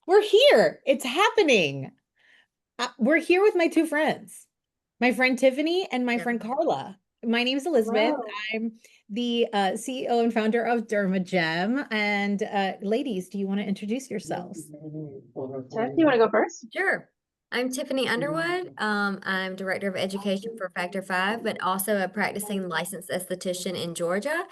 We're here. It's happening. We're here with my two friends, my friend Tiffany and my friend Karla. My name is Elizabeth. Hello. I'm the CEO and founder of DermaJEM. And ladies, do you want to introduce yourselves? Tiff, do you want to go first? Sure. I'm Tiffany Underwood. I'm Director of Education for FactorFive, but also a practicing licensed esthetician in Georgia.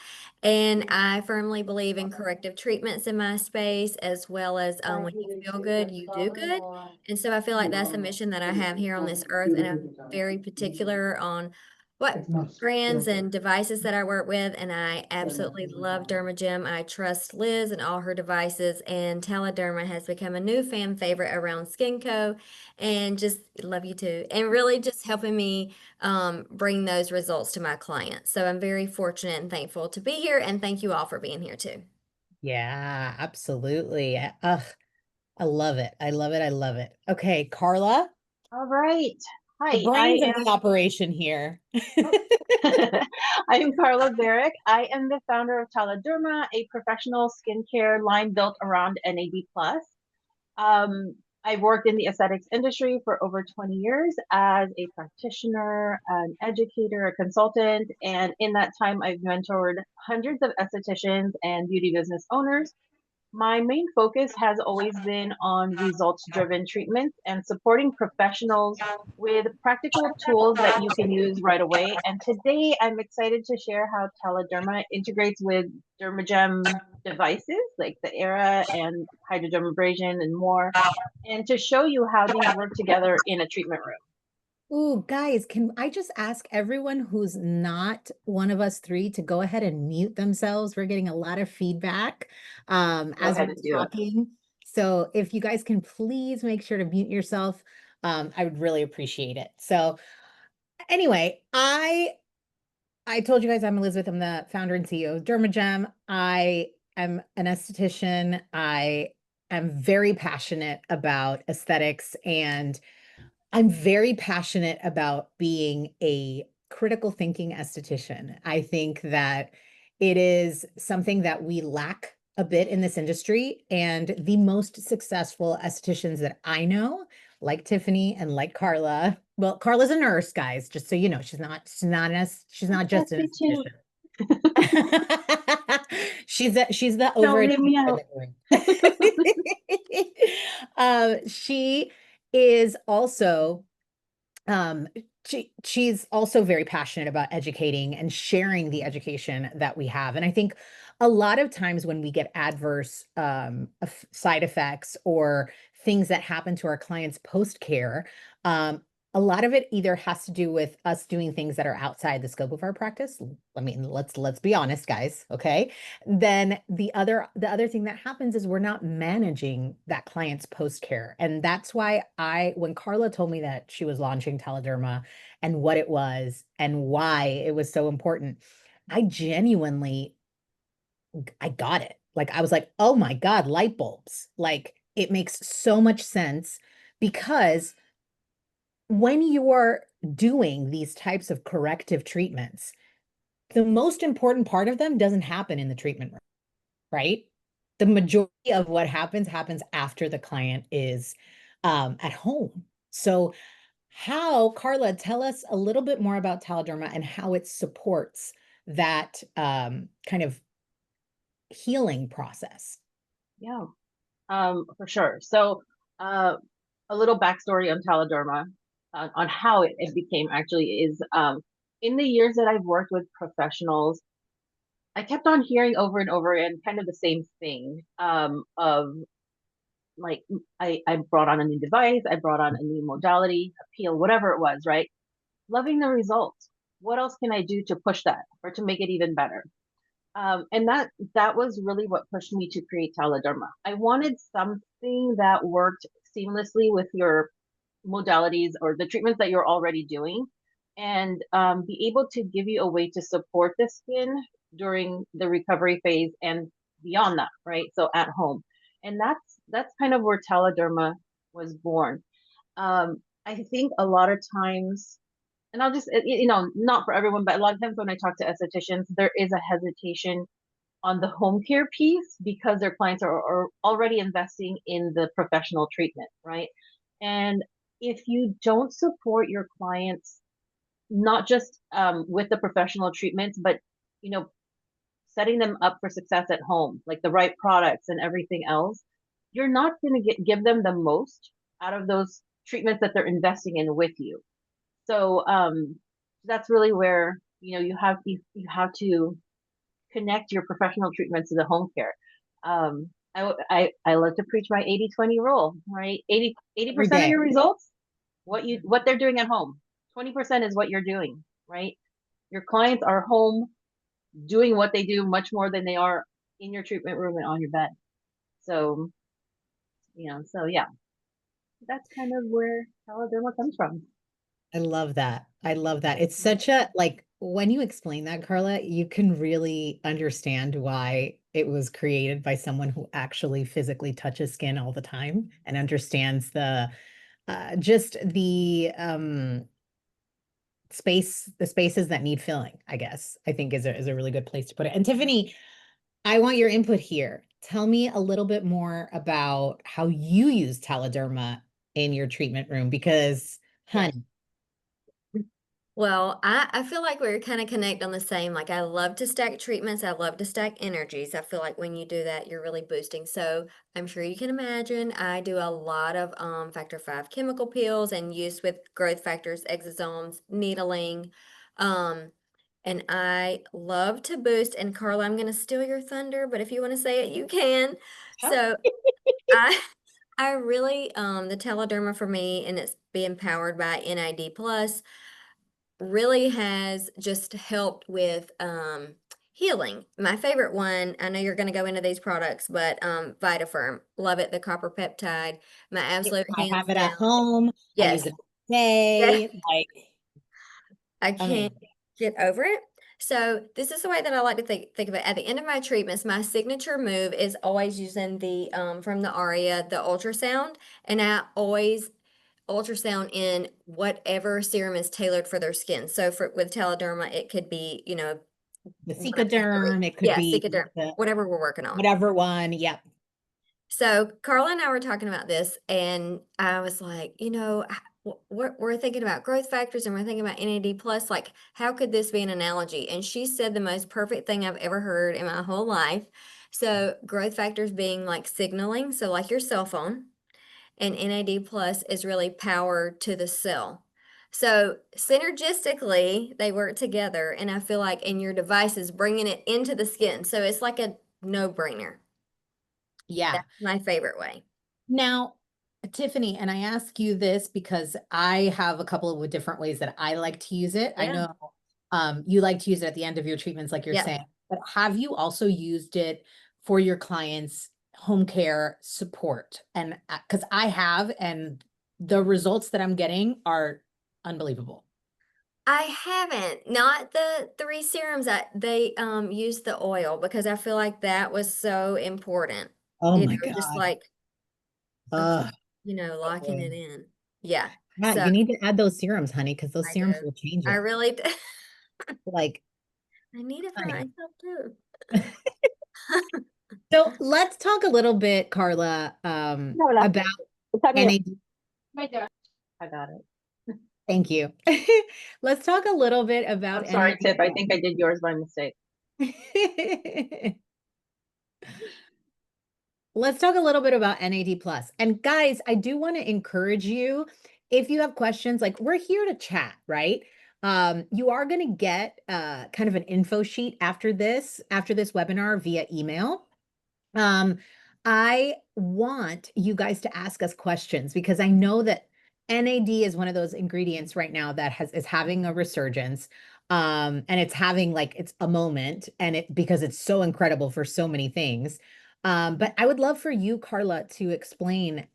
And I firmly believe in corrective treatments in my space, as well as when you feel good, you do good. And so I feel like that's a mission that I have here on this earth, and I'm very particular on what brands and devices that I work with, and I absolutely love DermaGem. I trust Liz and all her devices, and TalaDerma has become a new fan favorite around SkinCo, and just love you too, and really just helping me bring those results to my clients. So I'm very fortunate and thankful to be here, and thank you all for being here too. Yeah, absolutely. Ugh, I love it. I love it. I love it. Okay, Karla, All right. the Hi, I brains of the am operation here. I am Karla Barrick. I am the founder of TalaDerma, a professional skincare line built around NAD+. Um, I've worked in the aesthetics industry for over 20 years as a practitioner, an educator, a consultant, and in that time, I've mentored hundreds of estheticians and beauty business owners. My main focus has always been on results driven treatments and supporting professionals with practical tools that you can use right away. And today I'm excited to share how TalaDerma integrates with DermaGEM devices like the Aira and hydrodermabrasion and more, and to show you how these work together in a treatment room. Ooh, guys, can I just ask everyone who's not one of us three to go ahead and mute themselves? We're getting a lot of feedback Go as ahead we're and do it. talking. So if you guys can please make sure to mute yourself, I would really appreciate it. So anyway, I told you guys I'm Elizabeth. I'm the founder and CEO of DermaGem. I am an esthetician. I am very passionate about aesthetics, and I'm very passionate about being a critical thinking esthetician. I think that it is something that we lack a bit in this industry. And the most successful estheticians that I know, like Tiffany and like Karla, well, Karla's a nurse, guys, just so you know, she's not just an That's me too. esthetician. She's the Don't leave overachiever me in out. the room. She is also um she's also very passionate about educating and sharing the education that we have. And I think a lot of times when we get adverse side effects or things that happen to our clients post care, a lot of it either has to do with us doing things that are outside the scope of our practice. I mean, let's be honest, guys, okay? Then the other thing that happens is we're not managing that client's post care. And that's why when Karla told me that she was launching TalaDerma and what it was and why it was so important, I genuinely I got it. Like I was like, "Oh my God, light bulbs." Like it makes so much sense because when you're doing these types of corrective treatments, the most important part of them doesn't happen in the treatment room, right? The majority of what happens after the client is at home. So, how, Karla, tell us a little bit more about TalaDerma and how it supports that kind of healing process. Yeah, for sure. So, uh, a little backstory on TalaDerma, on how it became actually is in the years that I've worked with professionals, I kept on hearing over and over again kind of the same thing of like I brought on a new device, I brought on a new modality, a peel, whatever it was, right? Loving the results. What else can I do to push that or to make it even better? And that was really what pushed me to create TalaDerma. I wanted something that worked seamlessly with your modalities or the treatments that you're already doing, and be able to give you a way to support the skin during the recovery phase and beyond that, right? So at home, and that's kind of where TalaDerma was born. I think a lot of times, and I'll just, not for everyone, but a lot of times when I talk to estheticians, there is a hesitation on the home care piece because their clients are already investing in the professional treatment, right? And if you don't support your clients, not just with the professional treatments, but you know, setting them up for success at home, like the right products and everything else, you're not going to give them the most out of those treatments that they're investing in with you. So that's really where you have to connect your professional treatments to the home care. I love to preach my 80-20 rule, right? 80% Every of day. your results, what they're doing at home. 20% is what you're doing, right? Your clients are home doing what they do much more than they are in your treatment room and on your bed. So, so yeah, that's kind of where TalaDerma comes from. I love that. I love that. It's such a, like, when you explain that, Karla, you can really understand why it was created by someone who actually physically touches skin all the time and understands the just the spaces that need filling, I guess, I think is a really good place to put it. And Tiffany, I want your input here. Tell me a little bit more about how you use TalaDerma in your treatment room because, honey, Well, I feel like we're kind of connect on the same. Like I love to stack treatments. I love to stack energies. I feel like when you do that, you're really boosting. So I'm sure you can imagine I do a lot of FactorFive chemical peels and use with growth factors, exosomes, needling. Um, and I love to boost. And Karla, I'm gonna steal your thunder, but if you want to say it, you can. So I I really the TalaDerma for me, and it's being powered by NAD plus really has just helped with healing. My favorite one, I know you're going to go into these products, but VitaFirm, love it, the copper peptide, my absolute I have hands it at down. home. I use Yes. it all day. Like, I I can't mean, get over it. So this is the way that I like to think of it. At the end of my treatments, my signature move is always using the from the Aria, the ultrasound, and I always ultrasound in whatever serum is tailored for their skin. So for with TalaDerma, it could be, the one of the three. Cicaderm, it could Yeah, be Cicaderm, the whatever we're working on. whatever one. Yep. So Karla and I were talking about this, and I was like, we're thinking about growth factors and we're thinking about NAD plus. Like, how could this be an analogy? And she said the most perfect thing I've ever heard in my whole life. So growth factors being like signaling, so like your cell phone, and NAD plus is really power to the cell. So synergistically, they work together, and I feel like in your device is bringing it into the skin. So it's like a no-brainer. Yeah. That's my favorite way. Now, Tiffany, and I ask you this because I have a couple of different ways that I like to use it. I Yeah. know you like to use it at the end of your treatments, like you're Yeah. saying, but have you also used it for your clients' home care support? And because I have, and the results that I'm getting are unbelievable. I haven't, not the 3 serums. They used the oil because I feel like that was so important. Oh my Just God. like Ugh. locking it in. Yeah. Yeah, So you need to add those serums, honey, because those I serums did. will change I it. really did. Like, I need it for honey. myself too. So let's talk a little bit, Karla, No, la- about Está bien. NAD. Right there. I got it. Thank you. Let's talk a little bit about I'm sorry, NAD. Tiff. I think I did yours by mistake. Let's talk a little bit about NAD plus. And guys, I do want to encourage you, if you have questions, like we're here to chat, right? You are going to get kind of an info sheet after this webinar via email. I want you guys to ask us questions because I know that NAD is one of those ingredients right now that is having a resurgence. And it's having like it's a moment and it because it's so incredible for so many things. But I would love for you, Karla, to explain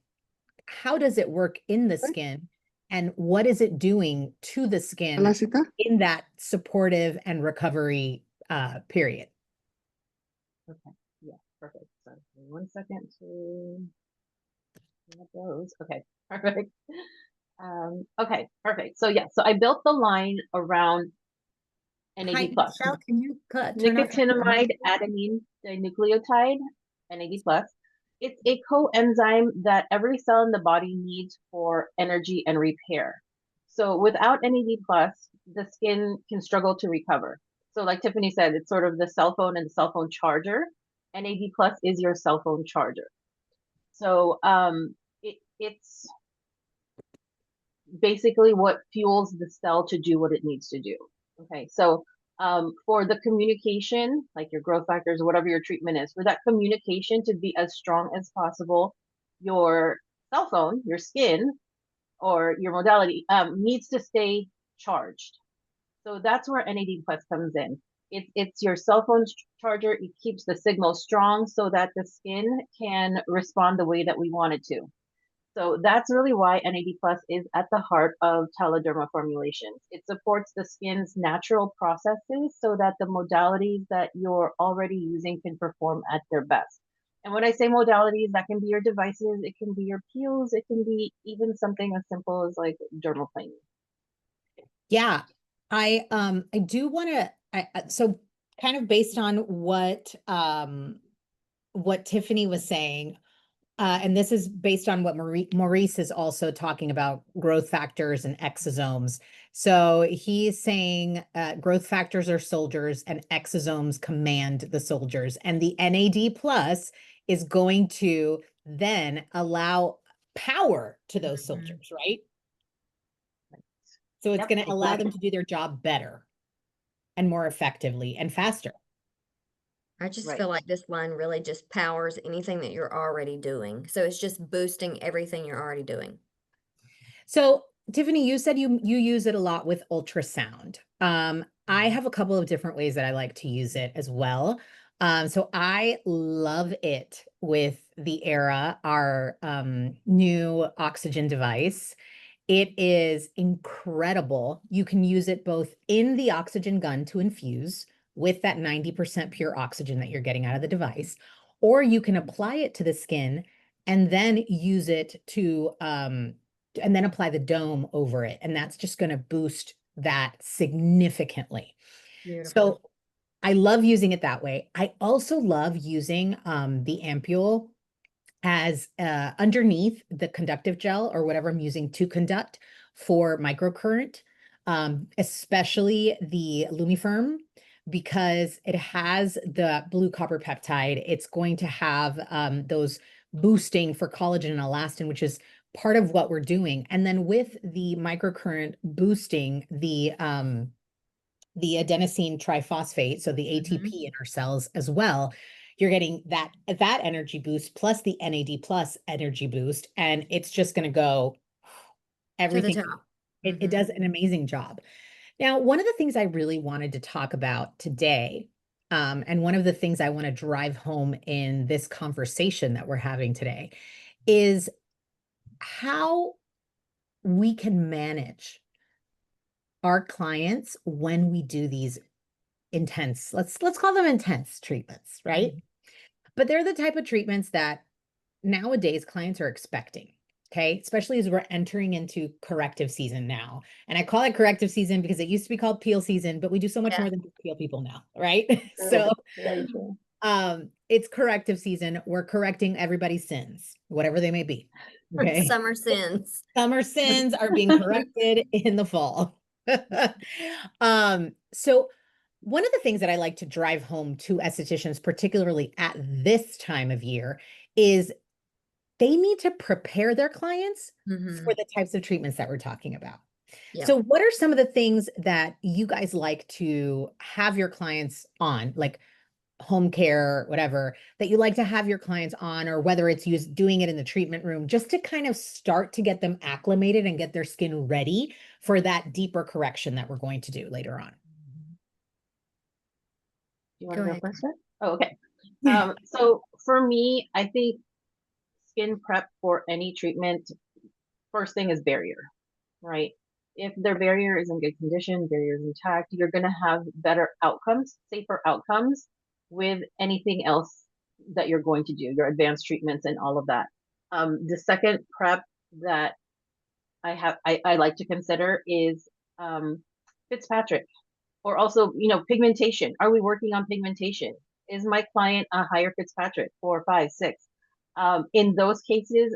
how does it work in the skin and what is it doing to the skin in that supportive and recovery period. Okay. Yeah, perfect. So 1 second to get those. Okay, perfect. Okay, perfect. So yeah, so I built the line around NAD+. Michelle, can you turn off? Nicotinamide adenine dinucleotide, NAD+. It's a coenzyme that every cell in the body needs for energy and repair. So without NAD+, the skin can struggle to recover. So like Tiffany said, it's sort of the cell phone and the cell phone charger. NAD+ is your cell phone charger. So it's basically what fuels the cell to do what it needs to do. Okay, so for the communication, like your growth factors, whatever your treatment is, for that communication to be as strong as possible, your cell phone, your skin, or your modality needs to stay charged. So that's where NAD+ comes in. It's your cell phone charger. It keeps the signal strong so that the skin can respond the way that we want it to. So that's really why NAD+ is at the heart of TalaDerma formulations. It supports the skin's natural processes so that the modalities that you're already using can perform at their best. And when I say modalities, that can be your devices, it can be your peels, it can be even something as simple as like dermaplaning. Yeah, I do want to, so kind of based on what Tiffany was saying, and this is based on what Maurice is also talking about, growth factors and exosomes. So he's saying growth factors are soldiers and exosomes command the soldiers. And the NAD+ is going to then allow power to those soldiers, right? So it's going to allow them to do their job better and more effectively and faster. I just feel like this line really just powers anything that you're already doing. So it's just boosting everything you're already doing. So Tiffany, you said you use it a lot with ultrasound. I have a couple of different ways that I like to use it as well. So I love it with the Aira, our new oxygen device. It is incredible. You can use it both in the oxygen gun to infuse with that 90% pure oxygen that you're getting out of the device, or you can apply it to the skin and then use it to, and then apply the dome over it. And that's just going to boost that significantly. Beautiful. So I love using it that way. I also love using the ampule as underneath the conductive gel or whatever I'm using to conduct for microcurrent, especially the Lumiferm, because it has the blue copper peptide. It's going to have those boosting for collagen and elastin, which is part of what we're doing. And then with the microcurrent boosting the adenosine triphosphate, so the ATP in our cells as well, you're getting that energy boost plus the NAD+ energy boost, and it's just going to go everything. To the top. It does an amazing job. Now, one of the things I really wanted to talk about today, and one of the things I want to drive home in this conversation that we're having today, is how we can manage our clients when we do these intense, let's call them intense treatments, right? But they're the type of treatments that nowadays clients are expecting. Okay, especially as we're entering into corrective season now. And I call it corrective season because it used to be called peel season, but we do so much more than just peel people now, right? So it's corrective season. We're correcting everybody's sins, whatever they may be. Okay. Summer sins. Summer sins are being corrected in the fall. So one of the things that I like to drive home to estheticians, particularly at this time of year, is they need to prepare their clients for the types of treatments that we're talking about. Yeah. So what are some of the things that you guys like to have your clients on, like home care, whatever, that you like to have your clients on, or whether it's doing it in the treatment room, just to kind of start to get them acclimated and get their skin ready for that deeper correction that we're going to do later on? You want to go first? Oh, okay. So for me, I think skin prep for any treatment, first thing is barrier, right? If their barrier is in good condition, barrier is intact, you're going to have better outcomes, safer outcomes with anything else that you're going to do, your advanced treatments and all of that. The second prep that I like to consider is Fitzpatrick Or also, pigmentation. Are we working on pigmentation? Is my client a higher Fitzpatrick, 4, 5, 6? In those cases,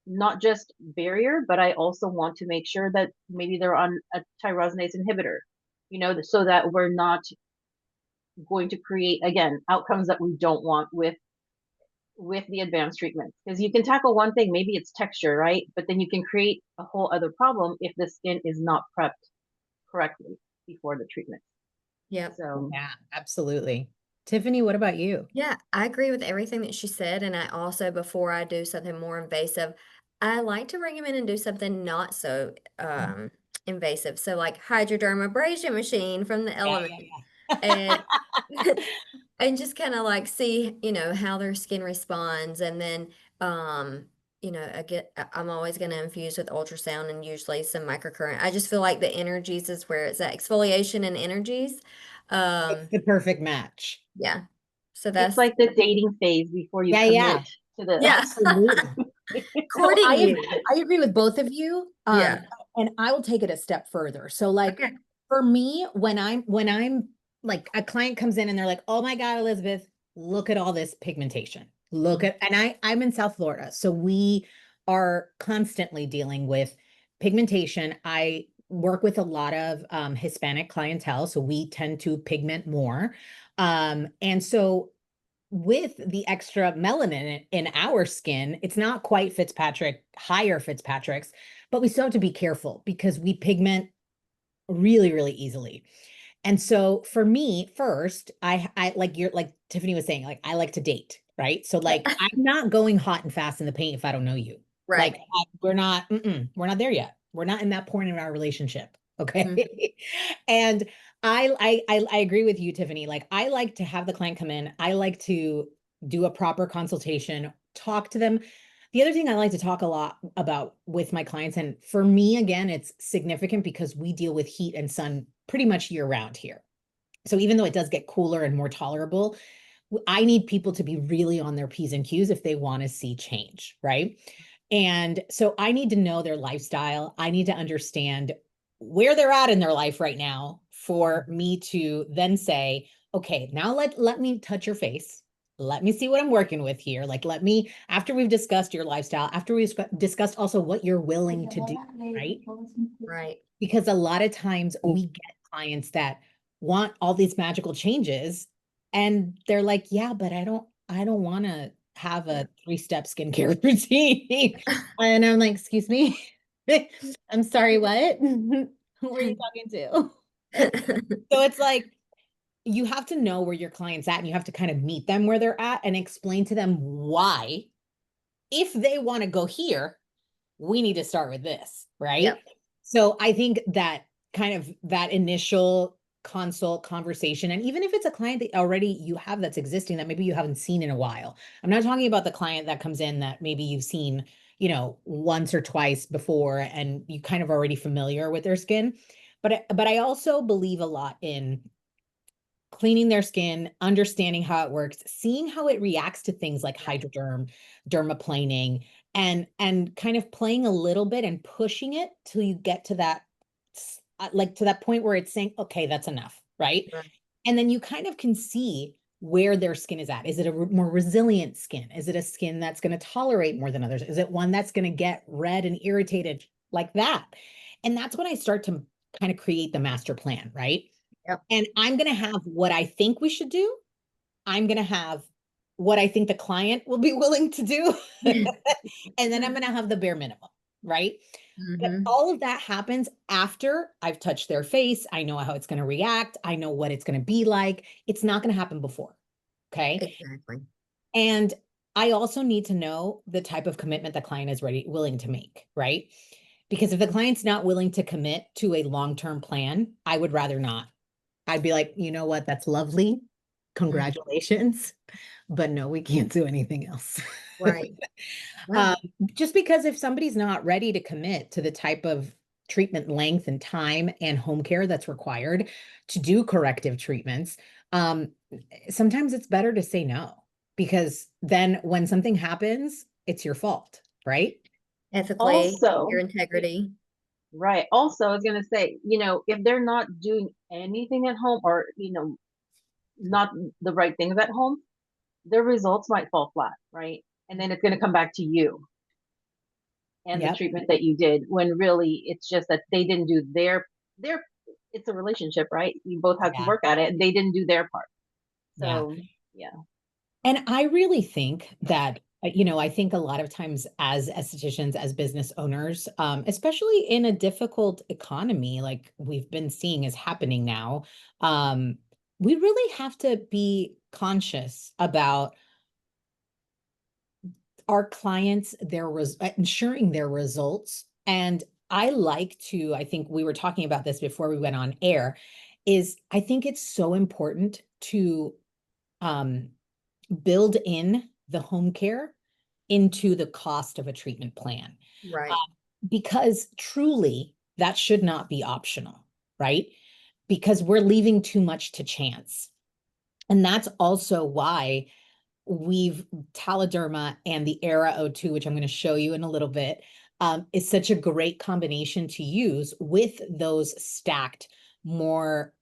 not just barrier, but I also want to make sure that maybe they're on a tyrosinase inhibitor, so that we're not going to create, again, outcomes that we don't want with the advanced treatments. Because you can tackle one thing, maybe it's texture, right? But then you can create a whole other problem if the skin is not prepped correctly before the treatment. Yep. So Yeah, absolutely. Tiffany, what about you? Yeah, I agree with everything that she said. And I also, before I do something more invasive, I like to recommend and do something not so invasive. So like hydrodermabrasion machine from the Yeah, element. yeah, And yeah. and just kind of like see, how their skin responds. And then I'm always going to infuse with ultrasound and usually some microcurrent. I just feel like the energies is where it's at, exfoliation and energies. It's the perfect match. Yeah. So it's that's like the dating phase before you Yeah, commit yeah, to the yeah. absolutely. So Courting you. I agree with both of you. Yeah. And I will take it a step further. So like Okay. for me, when I'm like a client comes in and they're like, "Oh my God, Elizabeth, look at all this pigmentation. Look at," and I'm in South Florida, so we are constantly dealing with pigmentation. I work with a lot of Hispanic clientele, so we tend to pigment more. And so with the extra melanin in our skin, it's not quite Fitzpatrick, higher Fitzpatrick's, but we still have to be careful because we pigment really, really easily. And so for me, first, I like Tiffany was saying, like I like to date, right? So like I'm not going hot and fast in the paint if I don't know you. Right. Like we're not there yet. We're not in that point in our relationship. Mhm. Okay. And I agree with you, Tiffany. Like I like to have the client come in. I like to do a proper consultation, talk to them. The other thing I like to talk a lot about with my clients, and for me, again, it's significant because we deal with heat and sun pretty much year round here. So even though it does get cooler and more tolerable, I need people to be really on their P's and Q's if they want to see change, right? And so I need to know their lifestyle. I need to understand where they're at in their life right now for me to then say, okay, now let me touch your face. Let me see what I'm working with here. Like, let me, after we've discussed your lifestyle, after we've discussed also what you're willing to do, right? Right. Because a lot of times we get clients that want all these magical changes and they're like, yeah, but I don't want to have a 3-step skincare routine. And I'm like, excuse me. I'm sorry, what? Who are you talking to? So it's like you have to know where your client's at and you have to kind of meet them where they're at and explain to them why, if they want to go here, we need to start with this, right? Yep. So I think that kind of that initial consult conversation, and even if it's a client that already you have that's existing that maybe you haven't seen in a while. I'm not talking about the client that comes in that maybe you've seen, once or twice before and you kind of already familiar with their skin. But I also believe a lot in cleaning their skin, understanding how it works, seeing how it reacts to things like dermaplaning, and kind of playing a little bit and pushing it till you get to that like to that point where it's saying, okay, that's enough, right? Right. And then you kind of can see where their skin is at. Is it a more resilient skin? Is it a skin that's going to tolerate more than others? Is it one that's going to get red and irritated like that? And that's when I start to kind of create the master plan, right? Yep. And I'm going to have what I think we should do. I'm going to have what I think the client will be willing to do. And then I'm going to have the bare minimum, right? But Mm-hmm. all of that happens after I've touched their face. I know how it's going to react. I know what it's going to be like. It's not going to happen before. Okay. Exactly. And I also need to know the type of commitment the client is willing to make, right? Because if the client's not willing to commit to a long-term plan, I would rather not. I'd be like, you know what? That's lovely. Congratulations. But no, we can't do anything else. Right. Um, Right. just because if somebody's not ready to commit to the type of treatment length and time and home care that's required to do corrective treatments, sometimes it's better to say no because then when something happens, it's your fault, right? Ethically, Also, your integrity. Right. Also, I was gonna say, if they're not doing anything at home, or not the right things at home, their results might fall flat, right? And then it's gonna come back to you and the Yep. treatment that you did, when really it's just that they didn't do their it's a relationship, right? You both have to Yeah. work at it, and they didn't do their part. Yeah. So yeah. And I really think that, I think a lot of times as estheticians, as business owners, especially in a difficult economy like we've been seeing is happening now, um, we really have to be conscious about our clients, ensuring their results. And I think we were talking about this before we went on air, is I think it's so important to um, build in the home care into the cost of a treatment plan. Right. Because truly, that should not be optional, right? Because we're leaving too much to chance. And that's also why we've TalaDerma and the Aira O2, which I'm going to show you in a little bit, is such a great combination to use with those stacked, more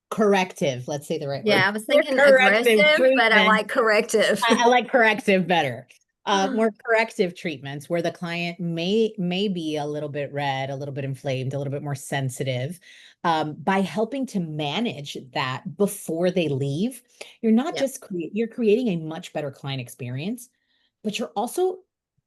corrective, let's say the right word, Yeah, I was more thinking corrective aggressive, but I treatments. like corrective. I like corrective better. More corrective treatments where the client may be a little bit red, a little bit inflamed, a little bit more sensitive. By helping to manage that before they leave, you're not Yep. just you're creating a much better client experience, but you're also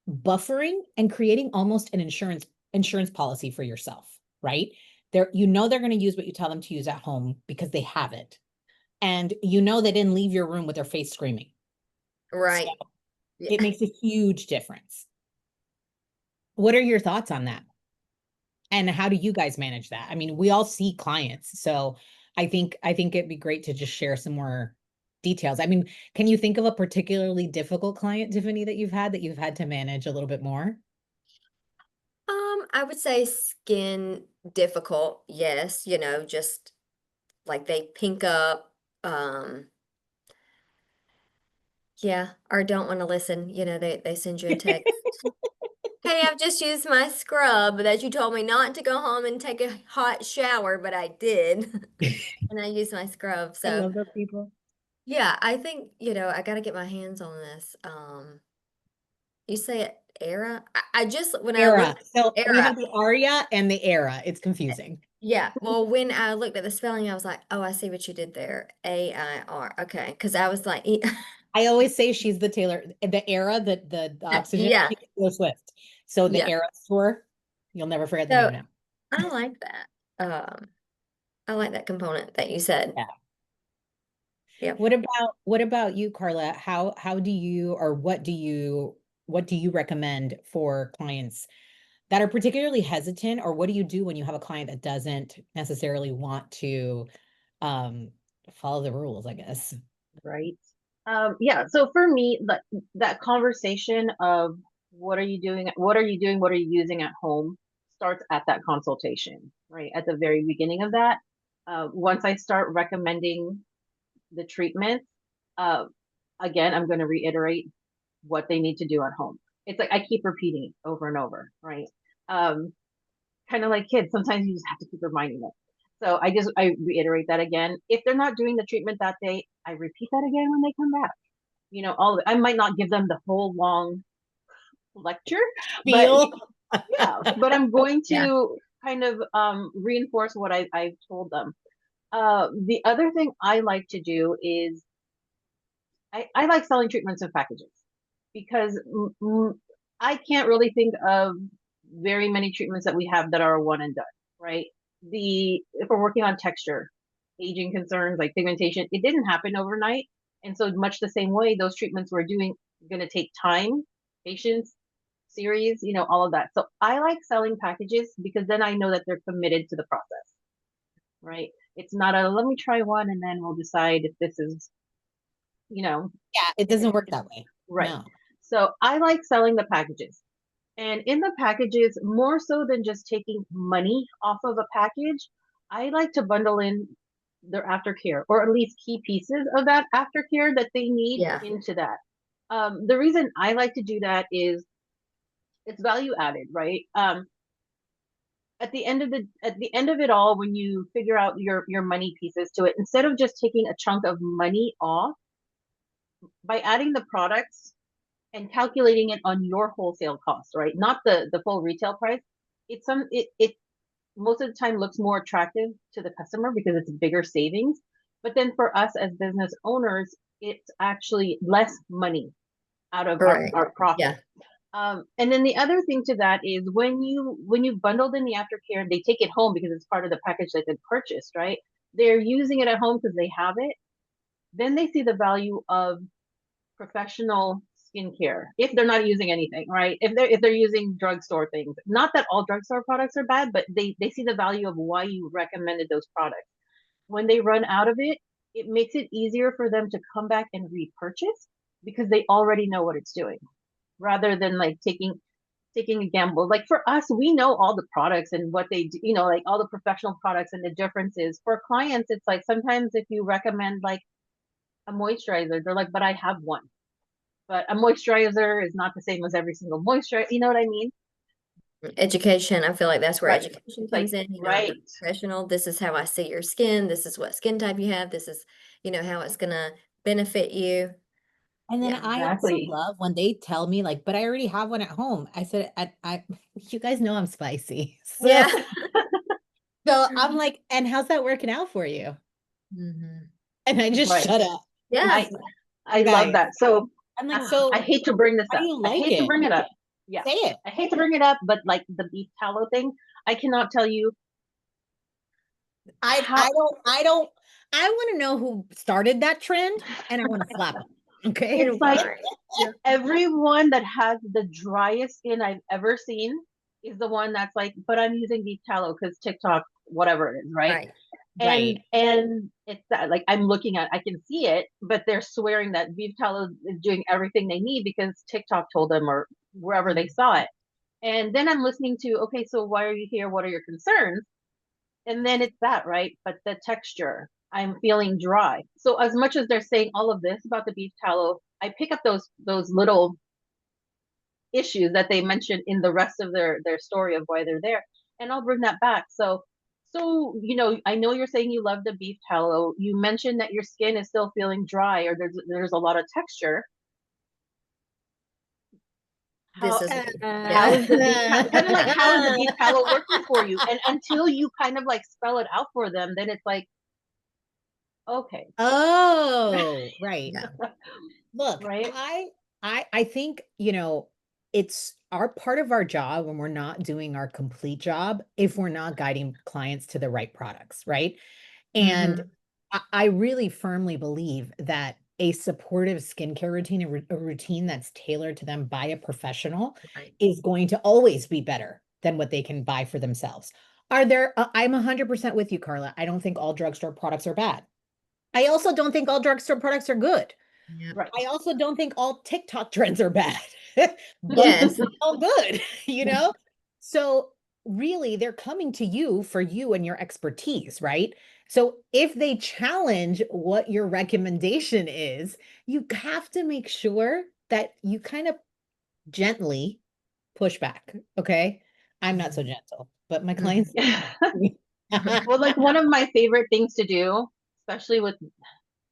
buffering and creating almost an insurance policy for yourself, right? They're going to use what you tell them to use at home because they have it. And they didn't leave your room with their face screaming. So Right. it Yeah. makes a huge difference. What are your thoughts on that? And how do you guys manage that? I mean, we all see clients, so I think it'd be great to just share some more details. I mean, can you think of a particularly difficult client, Tiffany, that you've had to manage a little bit more? I would say skin difficult, yes, just like they pink up, yeah, or don't want to listen, they send you a text. Hey, I've just used my scrub that you told me not to go home and take a hot shower, but I did. And I used my scrub. I So love those people. yeah, I think, I gotta get my hands on this. You say it era? I just when I Era. looked So we era, have the aria and the era. It's confusing. yeah. Well, when I looked at the spelling, I was like, oh, I see what you did there. AIR. Okay. Because I was like, I always say she's the Taylor, the era, the oxygen, yeah, she's Taylor Swift. So the yeah. era tour, you'll never forget the name So now. I like that. I like that component that you said. Yeah. Yep. What about you, Karla? How do you or what do you recommend for clients that are particularly hesitant, or what do you do when you have a client that doesn't necessarily want to um follow the rules, I guess? Right. Yeah. So for me, that conversation of what are you doing? What are you doing? What are you using at home starts at that consultation, right? At the very beginning of that. Once I start recommending the treatment, uh, again, I'm going to reiterate what they need to do at home. It's like I keep repeating it over and over, right? Um, Kind of like kids, sometimes you just have to keep reminding them. So I reiterate that again. If they're not doing the treatment that day, I repeat that again when they come back. All of it. I might not give them the whole long lecture, but Feel. yeah, but I'm going Yeah. to kind of reinforce what I've told them. The other thing I like to do is I like selling treatments in packages because I can't really think of very many treatments that we have that are a one and done, right? If we're working on texture, aging concerns like pigmentation, it didn't happen overnight. And so much the same way, those treatments we're doing going to take time, patience, series, all of that. So I like selling packages because then I know that they're committed to the process, right? It's not a let me try one and then we'll decide if this is, you know, Yeah, it doesn't work that way. right. No. So I like selling the packages. And in the packages, more so than just taking money off of a package, I like to bundle in their aftercare or at least key pieces of that aftercare that they need Yeah. into that. The reason I like to do that is it's value added, right? At the end of it all, when you figure out your money pieces to it, instead of just taking a chunk of money off, by adding the products and calculating it on your wholesale cost, right? Not the full retail price. It most of the time looks more attractive to the customer because it's bigger savings. But then for us as business owners, it's actually less money out of Right. our profit. Yeah. And then the other thing to that is when you bundled in the aftercare and they take it home because it's part of the package that they purchased, right? They're using it at home because they have it. Then they see the value of professional skincare if they're not using anything, right? If they're using drugstore things. Not that all drugstore products are bad, but they see the value of why you recommended those products. When they run out of it, it makes it easier for them to come back and repurchase because they already know what it's doing, rather than like taking a gamble. Like for us, we know all the products and what they do, like all the professional products and the differences. For clients, it's like sometimes if you recommend like a moisturizer, they're like, but I have one. But a moisturizer is not the same as every single moisturizer. You know what I mean? Education, I feel like that's where Right. education Like, comes in. I'm a right. professional. This is how I see your skin. This is what skin type you have. This is, how it's gonna benefit you. And then Yeah, I also Exactly. love when they tell me like, but I already have one at home. I said, you guys know I'm spicy. So, yeah. so I'm like, and how's that working out for you? Mhm. And I just Right. shut up. Yeah. I love Guys, that. So I'm like, so I hate to bring this how do up. you I like hate to it? bring it up. Yeah. Say it. I hate to bring it up, but like the beef tallow thing, I cannot tell you how I want to know who started that trend and I want to slap them. Okay. it's like Yeah. everyone that has the driest skin I've ever seen is the one that's like, but I'm using beef tallow because TikTok, whatever it is, right? Right. And it's that like I'm looking at, I can see it, but they're swearing that beef tallow is doing everything they need because TikTok told them or wherever they saw it. And then I'm listening to, okay, so why are you here? What are your concerns? And then it's that, right? But the texture, I'm feeling dry. So as much as they're saying all of this about the beef tallow, I pick up those little issues that they mentioned in the rest of their story of why they're there, and I'll bring that back. So I know you're saying you love the beef tallow. You mentioned that your skin is still feeling dry or there's a lot of texture. This How is how is the beef kind of like how is the beef Uh, tallow working for you? And until you kind of like spell it out for them, then it's like, okay. oh, right. yeah. Look, Right. I think, it's our part of our job when we're not doing our complete job if we're not guiding clients to the right products, right? And Mhm. I really firmly believe that a supportive skincare routine, a routine that's tailored to them by a professional, Right. is going to always be better than what they can buy for themselves. I'm 100% with you, Karla. I don't think all drugstore products are bad. I also don't think all drugstore products are good. Yeah. Right. I also don't think all TikTok trends are bad, but Yes. all good, you know? So really, they're coming to you for you and your expertise, right? So if they challenge what your recommendation is, you have to make sure that you kind of gently push back. Okay. I'm not so gentle, but my clients. Mhm. Well, like one of my favorite things to do, especially with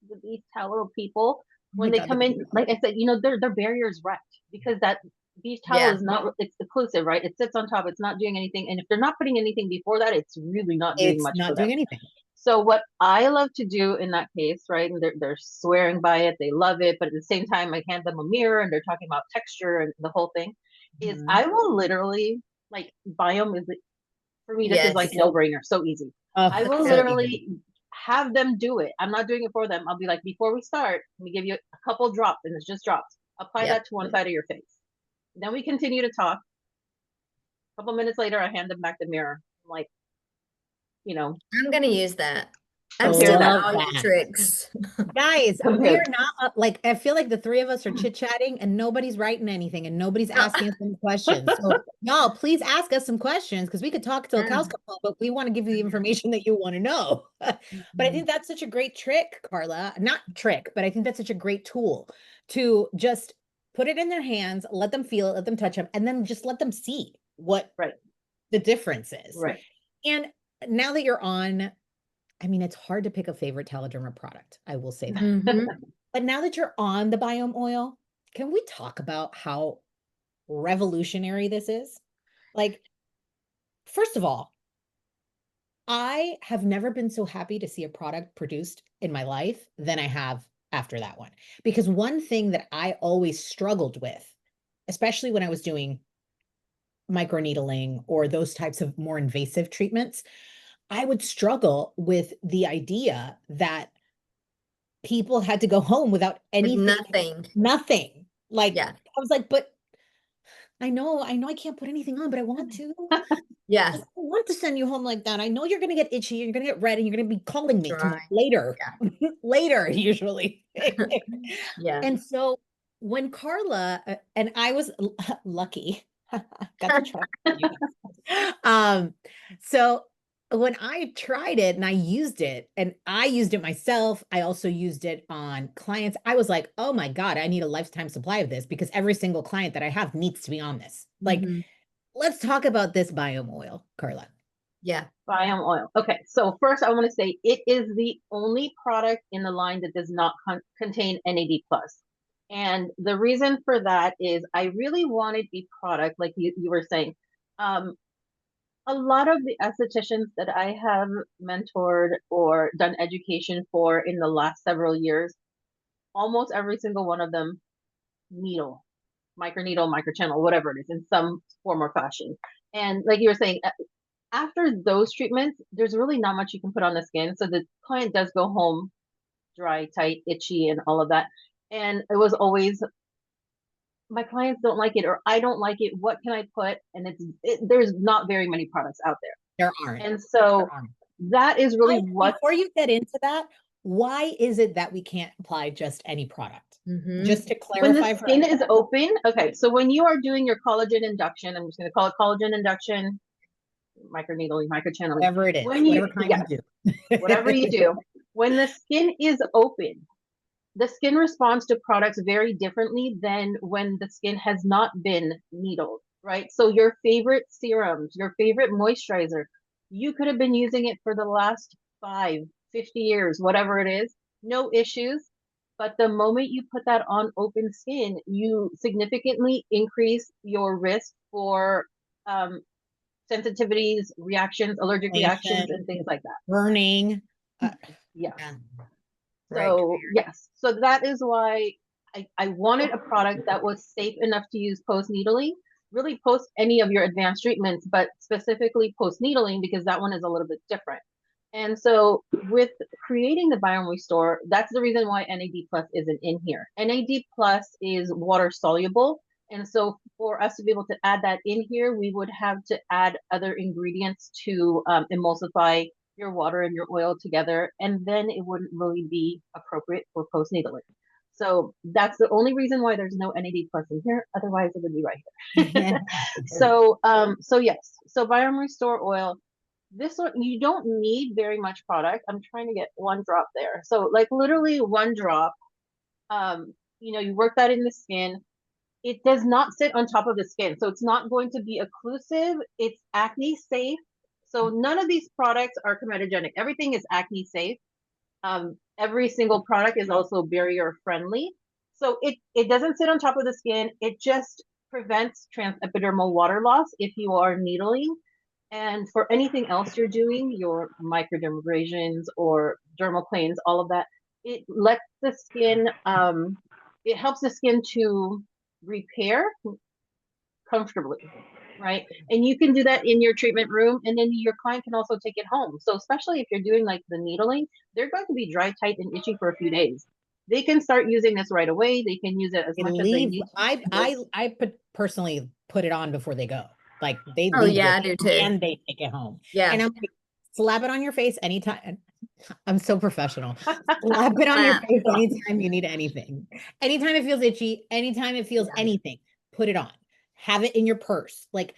the beef tallow people, Oh my when they God. come in, like I said, their barrier's wrecked because that beef tallow Yeah. is not, it's occlusive, right? It sits on top, it's not doing anything. And if they're not putting anything before that, it's really not doing It's much for not them. doing anything. So what I love to do in that case, right? And they're swearing by it, they love it, but at the same time, I hand them a mirror and they're talking about texture and the whole thing. Is Mhm. I will literally like Biome is for me, this is like Yes. no brainer, so easy. Oh, I will so easy. literally have them do it. I'm not doing it for them. I'll be like, before we start, let me give you a couple drops, and it's just drops. Apply Yep. that to one side of your face. Then we continue to talk. A couple minutes later, I hand them back the mirror. I'm like, I'm gonna use that. I'm compare stealing that. Love all your that. tricks. Guys, we Compare. are not like I feel like the three of us are chit-chatting and nobody's writing anything and nobody's asking us any questions. So y'all, please ask us some questions because we could talk till cows Yeah. come home, but we want to give you the information that you want to know. But I Mhm. think that's such a great trick, Karla. Not trick, but I think that's such a great tool to just put it in their hands, let them feel it, let them touch them, and then just let them see what Right. the difference is. Right. And now that you're on, I mean, it's hard to pick a favorite TalaDerma product. I will say that. Mhm. But now that you're on the Biome oil, can we talk about how revolutionary this is? Like, first of all, I have never been so happy to see a product produced in my life than I have after that one. Because one thing that I always struggled with, especially when I was doing microneedling or those types of more invasive treatments, I would struggle with the idea that people had to go home without With anything, nothing. Like, Yeah. I was like, but I know I can't put anything on, but I want to. Yeah. I want to send you home like that. I know you're going to get itchy, you're going to get red, and you're going to be calling me Right. later, later, usually. Yeah. And so when Karla, and I was lucky, got to try. You guys. So when I tried it and I used it, and I used it myself, I also used it on clients. I was like, oh my God, I need a lifetime supply of this because every single client that I have needs to be on this. Like, Mhm. let's talk about this Biome oil, Karla. Yeah. Biome oil. Okay, so first I want to say it is the only product in the line that does not contain NAD plus. And the reason for that is I really wanted a product, like you were saying. A lot of the estheticians that I have mentored or done education for in the last several years, almost every single one of them needle, microneedle, microchannel, whatever it is, in some form or fashion. And like you were saying, after those treatments, there's really not much you can put on the skin. So the client does go home dry, tight, itchy, and all of that. And it was always, my clients don't like it, or I don't like it. What can I put? And there's not very many products out there. There aren't. And so that is really what. Before you get into that, why is it that we can't apply just any product? Mhm. Just to When clarify. the skin is open, okay, so when you are doing your collagen induction, I'm just going to call it collagen induction, microneedling, microchanneling, whatever it is, when you, whatever kind you do. whatever you do, when the skin is open, the skin responds to products very differently than when the skin has not been needled, right? So your favorite serums, your favorite moisturizer, you could have been using it for the last 50 years, whatever it is, no issues. But the moment you put that on open skin, you significantly increase your risk for sensitivities, reactions, allergic reactions, and things like that. Burning. Yeah. Yeah. So yes, so that is why I wanted a product that was safe enough to use post needling, really post any of your advanced treatments, but specifically post needling because that one is a little bit different. And so with creating the Biome Restore, that's the reason why NAD plus isn't in here. NAD plus is water soluble. And so for us to be able to add that in here, we would have to add other ingredients to emulsify your water and your oil together, and then it wouldn't really be appropriate for post needling. So that's the only reason why there's no NAD plus in here. Otherwise, it would be right here. So yes. So Biome Restore Oil. This one, you don't need very much product. I'm trying to get one drop there. So like literally one drop. You work that in the skin. It does not sit on top of the skin, so it's not going to be occlusive. It's acne safe. So none of these products are comedogenic. Everything is acne safe. Every single product is also barrier friendly. So it doesn't sit on top of the skin. It just prevents transepidermal water loss if you are needling. And for anything else you're doing, your microdermabrasions or dermaplanes, all of that, it lets the skin, it helps the skin to repair comfortably, right? And you can do that in your treatment room, and then your client can also take it home. So especially if you're doing like the needling, they're going to be dry, tight, and itchy for a few days. They can start using this right away. They can use it as much as they need. I personally put it on before they go. Like they Oh leave yeah, I do too. and they take it home. Yeah. And I'm like, slap it on your face anytime. I'm so professional. Slap it on your face anytime you need anything. Anytime it feels itchy, anytime it feels anything, put it on. Have it in your purse. Like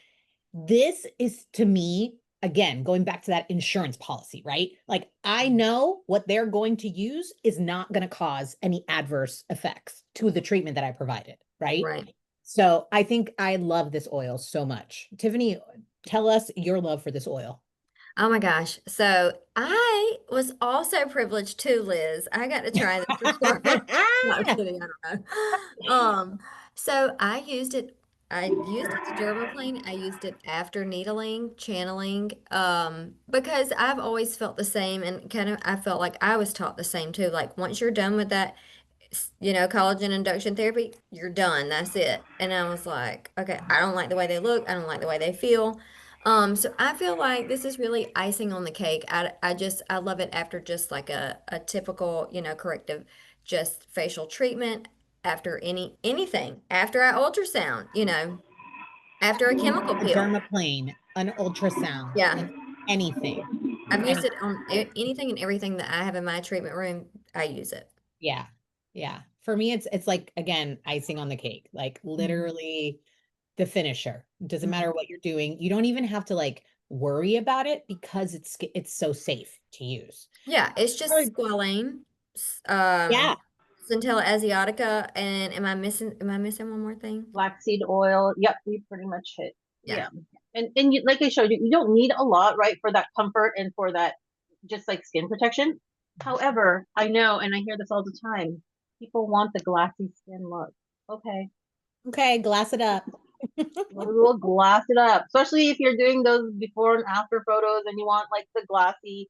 this is, to me, again, going back to that insurance policy, right? Like I know what they're going to use is not going to cause any adverse effects to the treatment that I provided. right? Right. So I think I love this oil so much. Tiffany, tell us your love for this oil. Oh my gosh. So I was also privileged too, Liz. I got to try this before. No, I'm kidding. I don't know. So I used it to dermaplane. I used it after needling, channeling, because I've always felt the same and kind of I felt like I was taught the same too. Like once you're done with that, collagen induction therapy, you're done. That's it. And I was like, okay, I don't like the way they look. I don't like the way they feel. So I feel like this is really icing on the cake. I love it after just like a typical, corrective, just facial treatment after anything, after I ultrasound, after a chemical A peel. dermaplane, an ultrasound, Yeah. and anything. I've used Any, it on anything and everything that I have in my treatment room. I use it. yeah. Yeah. For me, it's like again, icing on the cake. Like literally the finisher. Doesn't matter what you're doing. You don't even have to like worry about it because it's so safe to use. Yeah, it's just Or- squalane, Yeah. Centella asiatica, and am I missing one more thing? Flaxseed oil. Yep, we pretty much hit. Yeah. Yeah. And you, like I showed you, you don't need a lot, right, for that comfort and for that just like skin protection. However, I know, and I hear this all the time, people want the glassy skin look. Okay, Okay, glass it up. we'll glass it up, especially if you're doing those before and after photos and you want like the glassy,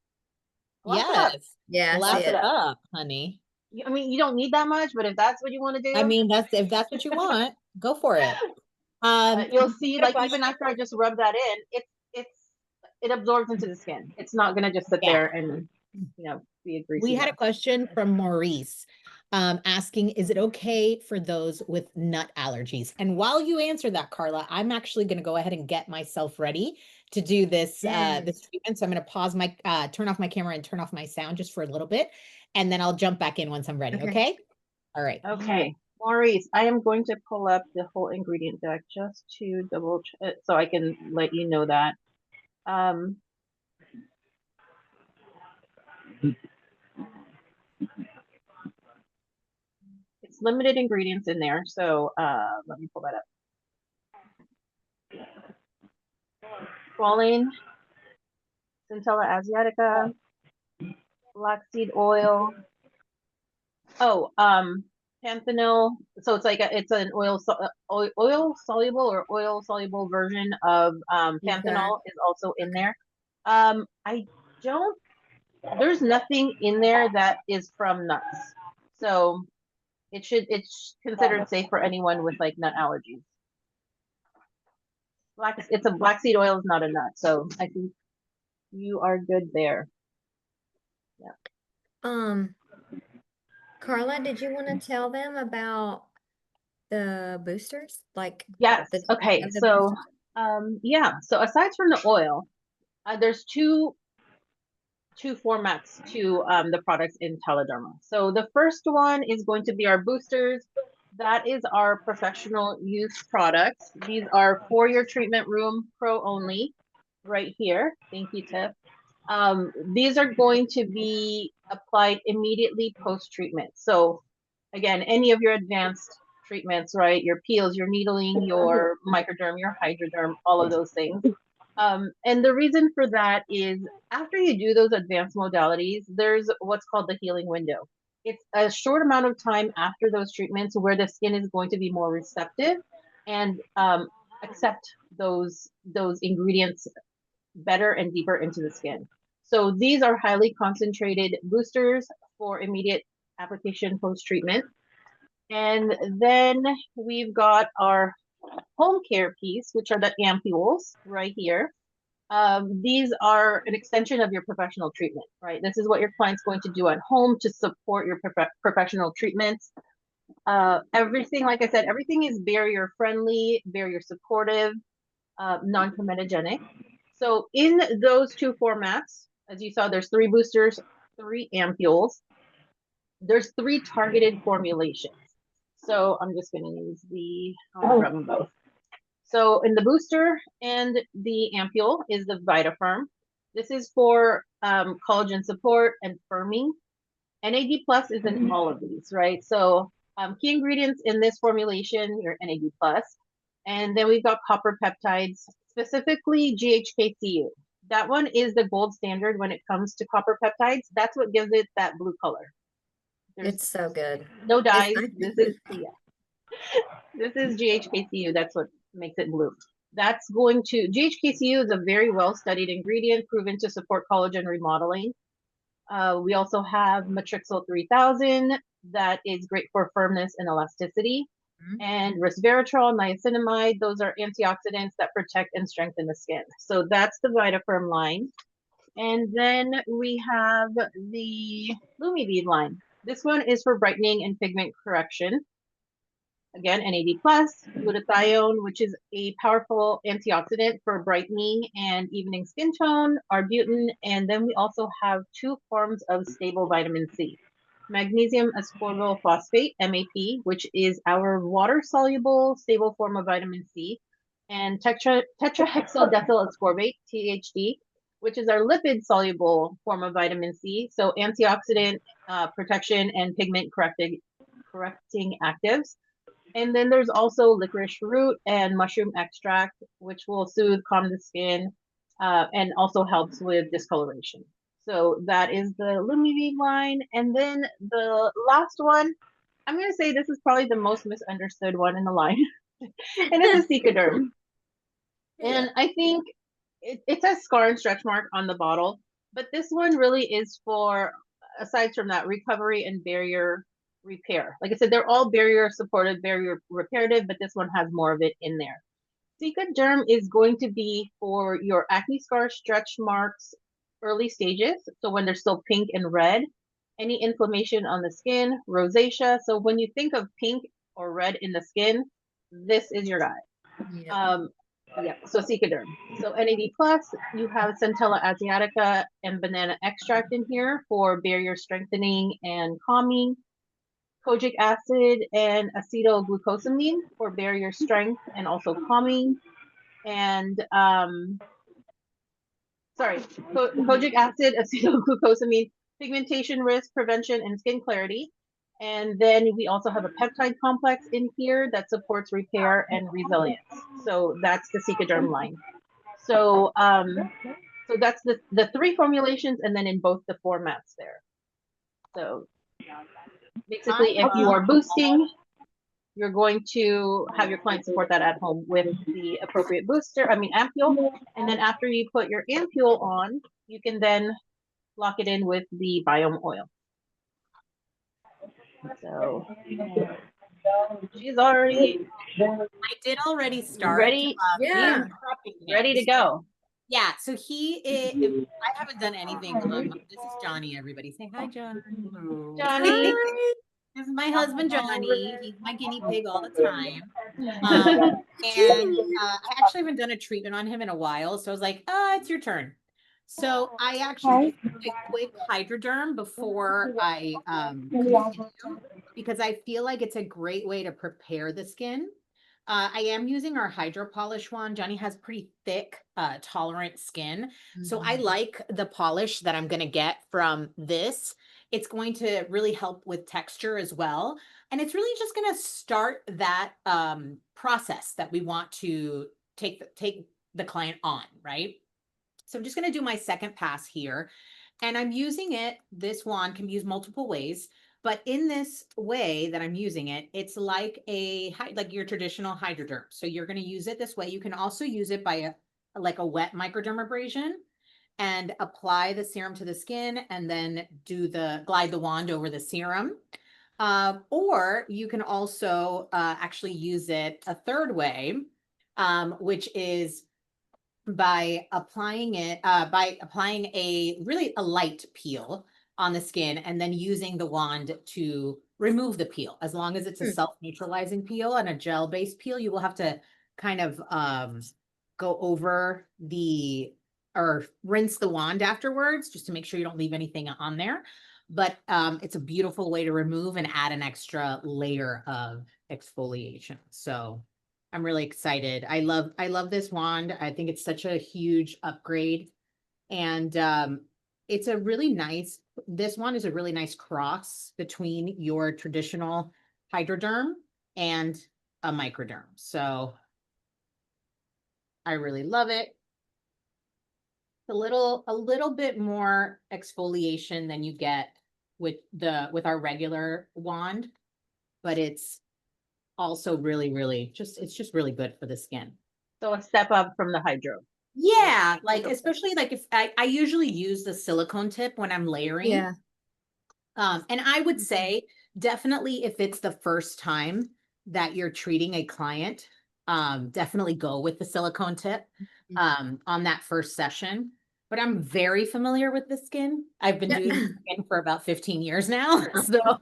glass it up, Yes. Yeah, I see Glass glass it it it. up. up, honey. I mean, you don't need that much, but if that's what you want to I do, mean, that's if that's what you want, go for it. you'll We see had a like even question. after I just rub that in, it's it absorbs into the skin. It's not gonna just sit Yeah. there and be a We greasy had a mess. question from Maurice asking, is it okay for those with nut allergies? And while you answer that, Karla, I'm actually going to go ahead and get myself ready to do this this treatment. So I'm going to pause my turn off my camera and turn off my sound just for a little bit, and then I'll jump back in once I'm ready. Okay. Okay. All right. Okay, Maurice, I am going to pull up the whole ingredient deck just to double check so I can let you know that. Um, it's limited ingredients in there, so let me pull that up. Squalane, Centella asiatica, flaxseed oil. Oh, panthenol. So it's like it's an oil soluble or oil soluble version of Okay. panthenol is also in there. I don't. There's nothing in there that is from nuts, so it's considered safe for anyone with like nut allergies. It's a black seed oil is not a nut, so I think you are good there. Yeah. Um, Karla, did you want to tell them about the boosters? Like Yes. the Okay. of the So, boosters? yeah. So aside from the oil, there's two formats to the products in TalaDerma. So the first one is going to be our boosters. That is our professional use products. These are for your treatment room pro only right here. Thank you, Tiff. These are going to be applied immediately post-treatment. So again, any of your advanced treatments, right? Your peels, your needling, your microderm, your hydroderm, all of those things. And the reason for that is after you do those advanced modalities, there's what's called the healing window. It's a short amount of time after those treatments where the skin is going to be more receptive and accept those ingredients better and deeper into the skin. So these are highly concentrated boosters for immediate application post-treatment. And then we've got our home care piece, which are the ampoules right here. These are an extension of your professional treatment, right? This is what your client's going to do at home to support your professional treatments. Everything, like I said, everything is barrier friendly, barrier supportive, non-comedogenic. So in those two formats, as you saw, there's 3 boosters, 3 ampoules. There's 3 targeted formulations. So I'm just going to use I'll grab them both. So in the booster and the ampule is the VitaFirm. This is for collagen support and firming. NAD plus is in all of these, right? So Key ingredients in this formulation, your NAD+. And then we've got copper peptides, specifically GHKCU. That one is the gold standard when it comes to copper peptides. That's what gives it that blue color. There's It's so good. no dyes. This is this is GHKCU. That's what makes it blue. That's going to GHKCU is a very well studied ingredient proven to support collagen remodeling. We also have Matrixyl 3000 that is great for firmness and elasticity. And resveratrol, niacinamide, those are antioxidants that protect and strengthen the skin. So that's the VitaFirm line. And then we have the LumiVive line. This one is for brightening and pigment correction. Again, NAD+, glutathione, which is a powerful antioxidant for brightening and evening skin tone, arbutin, and then we also have 2 forms of stable vitamin C. Magnesium ascorbyl phosphate, MAP, which is our water-soluble stable form of vitamin C, and tetrahexyldecyl ascorbate, THD, which is our lipid-soluble form of vitamin C, so antioxidant protection and pigment correcting actives. And then there's also licorice root and mushroom extract, which will soothe, calm the skin, and also helps with discoloration. So that is the LumiVive line. And then the last one, I'm going to say this is probably the most misunderstood one in the line, and it's a Cicaderm. And I think it says scar and stretch mark on the bottle, but this one really is for, aside from that, recovery and barrier repair. Like I said, they're all barrier supportive, barrier reparative, but this one has more of it in there. Cicaderm is going to be for your acne scars, stretch marks, early stages. So when they're still pink and red, any inflammation on the skin, rosacea. So when you think of pink or red in the skin, this is your guy. Yeah, so Cicaderm. So NAD+, you have Centella asiatica and banana extract in here for barrier strengthening and calming. Kojic acid and acetylglucosamine for barrier strength and also calming. And kojic acid, acetylglucosamine, pigmentation risk prevention and skin clarity. And then we also have a peptide complex in here that supports repair and resilience. So that's the Cicaderm line. So so that's the 3 formulations, and then in both the formats there. So basically, if you are boosting, you're going to have your client support that at home with the appropriate ampule. And then after you put your ampule on, you can then lock it in with the Biome oil. So she's already I did already start. ready. Yeah. Ready to go. Yeah, so he is, I haven't done anything. This is Johnny, everybody. Say hi, John. Hello. Johnny. This is my husband, Johnny. He's my guinea pig all the time. And I actually haven't done a treatment on him in a while. So I was like, it's your turn. So I actually did a quick hydroderm before I continue, because I feel like it's a great way to prepare the skin. I am using our hydro polish one. Johnny has pretty thick, tolerant skin. So I like the polish that I'm going to get from this. It's going to really help with texture as well. And it's really just going to start that process that we want to take the client on, right? So I'm just going to do my second pass here. And I'm using it, this wand can be used multiple ways. But in this way that I'm using it, it's like your traditional hydroderm. So you're going to use it this way. You can also use it by a wet microdermabrasion and apply the serum to the skin and then glide the wand over the serum. Or you can also actually use it a third way, which is by applying a light peel on the skin and then using the wand to remove the peel. As long as it's a self-neutralizing peel and a gel-based peel, you will have to kind of go over or rinse the wand afterwards just to make sure you don't leave anything on there. But it's a beautiful way to remove and add an extra layer of exfoliation. So I'm really excited. I love this wand. I think it's such a huge upgrade. And it's a really nice, this one is a really nice cross between your traditional hydroderm and a microderm. So I really love it. A little bit more exfoliation than you get with our regular wand, but it's also really it's just really good for the skin. So a step up from the hydro. Yeah, like especially like if I usually use the silicone tip when I'm layering. Yeah. And I would say definitely if it's the first time that you're treating a client, definitely go with the silicone tip on that first session. But I'm very familiar with the skin. I've been doing skin for about 15 years now.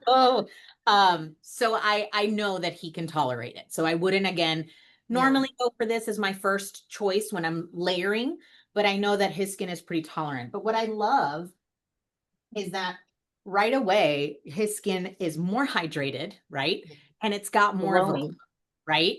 So I know that he can tolerate it. So I wouldn't again normally go for this as my first choice when I'm layering, but I know that his skin is pretty tolerant. But what I love is that right away his skin is more hydrated, right? And it's got more of a glow, right?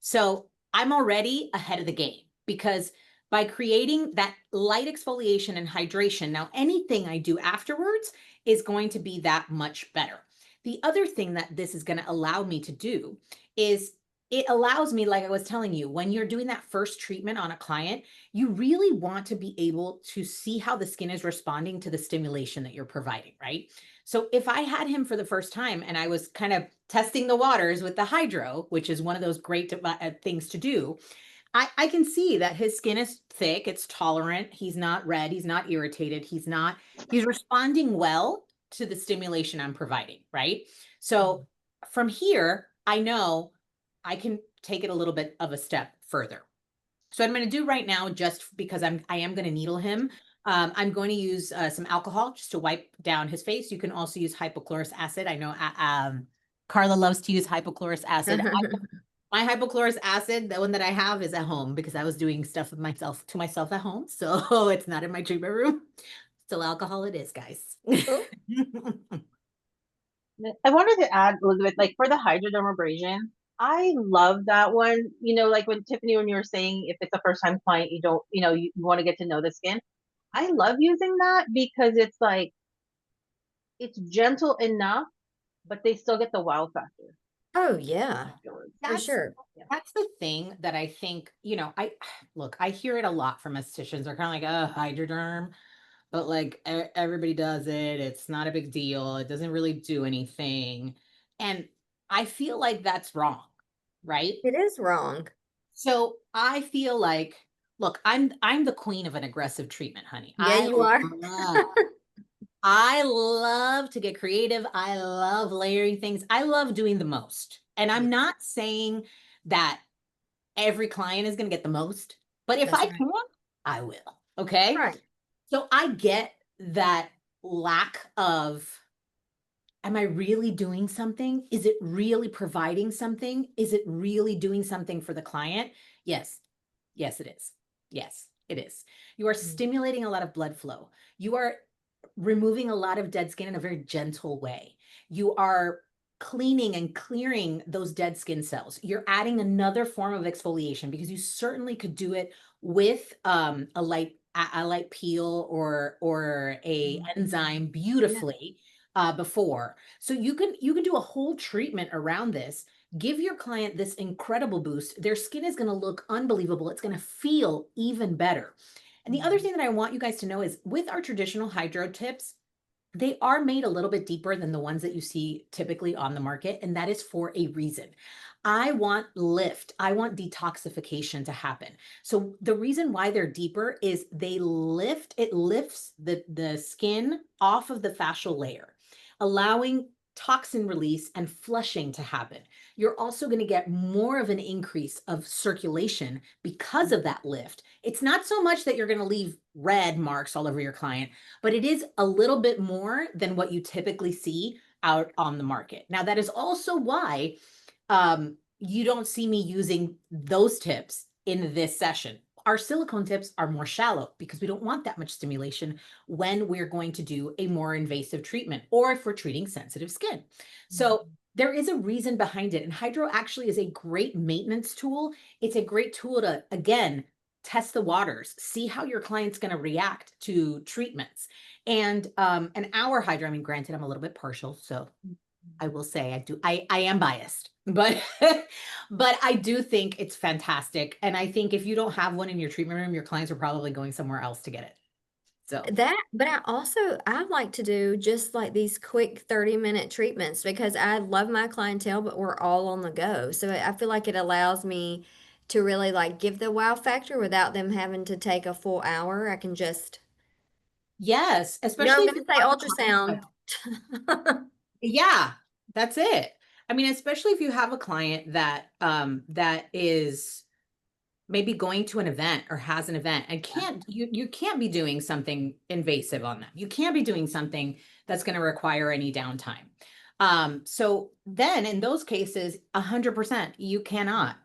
So I'm already ahead of the game because by creating that light exfoliation and hydration, now anything I do afterwards is going to be that much better. The other thing that this is going to allow me to do is it allows me, like I was telling you, when you're doing that first treatment on a client, you really want to be able to see how the skin is responding to the stimulation that you're providing, right? So if I had him for the first time and I was kind of testing the waters with the hydro, which is one of those great things to do, I can see that his skin is thick, it's tolerant, he's not red, he's not irritated, he's responding well to the stimulation I'm providing, right? So from here, I know I can take it a little bit of a step further. So what I'm going to do right now, just because I am going to needle him, I'm going to use some alcohol just to wipe down his face. You can also use hypochlorous acid. I know Karla loves to use hypochlorous acid. My hypochlorous acid, the one that I have, is at home because I was doing stuff with myself at home. So it's not in my treatment room. Still alcohol it is, guys. I wanted to add, Elizabeth, like for the hydrodermabrasion, I love that one. You know, like when Tiffany, when you were saying if it's a first time client, you don't, you want to get to know the skin. I love using that because it's like, it's gentle enough, but they still get the wow factor. Oh yeah, for sure. That's the thing that I think, I hear it a lot from estheticians. They're kind of like, oh, hydroderm, but like everybody does it. It's not a big deal. It doesn't really do anything. And I feel like that's wrong, right? It is wrong. So I feel like, look, I'm the queen of an aggressive treatment, honey. Yeah, you are. I love to get creative. I love layering things. I love doing the most. And I'm not saying that every client is going to get the most, but if I can, I will. Okay. Right. So I get that lack of, am I really doing something? Is it really providing something? Is it really doing something for the client? Yes. Yes, it is. Yes, it is. You are stimulating a lot of blood flow. You are removing a lot of dead skin in a very gentle way. You are cleaning and clearing those dead skin cells. You're adding another form of exfoliation because you certainly could do it with a light peel or a enzyme beautifully before. So you can do a whole treatment around this. Give your client this incredible boost. Their skin is going to look unbelievable. It's going to feel even better. And the other thing that I want you guys to know is with our traditional hydro tips, they are made a little bit deeper than the ones that you see typically on the market. And that is for a reason. I want lift. I want detoxification to happen. So the reason why they're deeper is it lifts the skin off of the fascial layer, allowing toxin release and flushing to happen. You're also going to get more of an increase of circulation because of that lift. It's not so much that you're going to leave red marks all over your client, but it is a little bit more than what you typically see out on the market. Now, that is also why you don't see me using those tips in this session. Our silicone tips are more shallow because we don't want that much stimulation when we're going to do a more invasive treatment or if we're treating sensitive skin. So there is a reason behind it. And hydro actually is a great maintenance tool. It's a great tool to, again, test the waters, see how your client's going to react to treatments. And our hydro, I mean, granted, I'm a little bit partial, so I will say I am biased, but but I do think it's fantastic. And I think if you don't have one in your treatment room, your clients are probably going somewhere else to get it. So But I like to do just like these quick 30-minute treatments because I love my clientele, but we're all on the go. So I feel like it allows me to really like give the wow factor without them having to take a full hour. I can just, yes, I'm especially if going you to say have a client ultrasound. yeah, that's it. I mean, especially if you have a client that is maybe going to an event or has an event and you can't be doing something invasive on them. You can't be doing something that's going to require any downtime. So then in those cases, 100%, you cannot.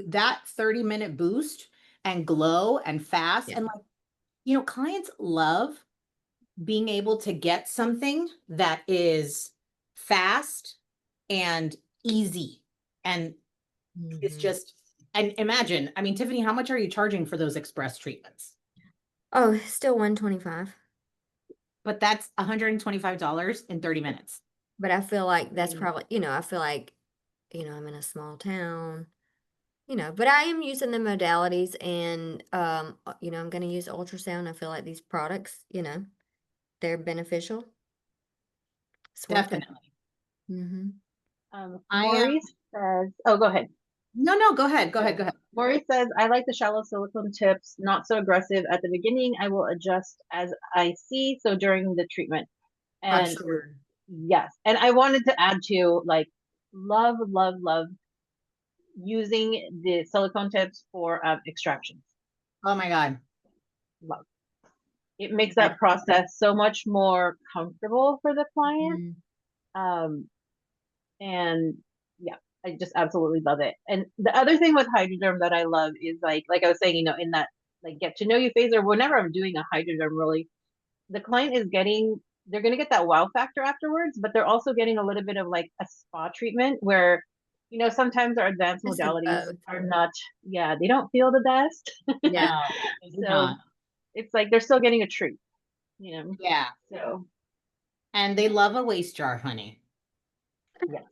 That 30-minute boost and glow and fast Yeah. and like, clients love being able to get something that is fast and easy and it's Mhm. just and imagine, I mean, Tiffany, how much are you charging for those express treatments? Oh, still 125. But that's $125 in 30 minutes. But I feel like that's Mm. probably, I feel like, I'm in a small town, but I am using the modalities and, I'm going to use ultrasound. I feel like these products, they're beneficial. It's worth it. Definitely. Mm-hmm. I am Maurice says, oh, go ahead. no, go ahead. Go ahead. Okay. Maurice says, I like the shallow silicone tips, not so aggressive at the beginning. I will adjust as I see. So during the treatment. And Sure. yes. And I wanted to add to like, love, love, love using the silicone tips for extractions. Oh my God. Love. It makes that process so much more comfortable for the client. Um, and yeah, I just absolutely love it. And the other thing with Hydroderm that I love is like I was saying, in that like get to know you phase or whenever I'm doing a Hydroderm, really, the client is they're going to get that wow factor afterwards, but they're also getting a little bit of like a spa treatment where, sometimes our advanced Best of modalities both. are not, yeah, they don't feel the best. Yeah. No, they do So not. it's like they're still getting a treat, Yeah. so And they love a waste jar, honey. yes.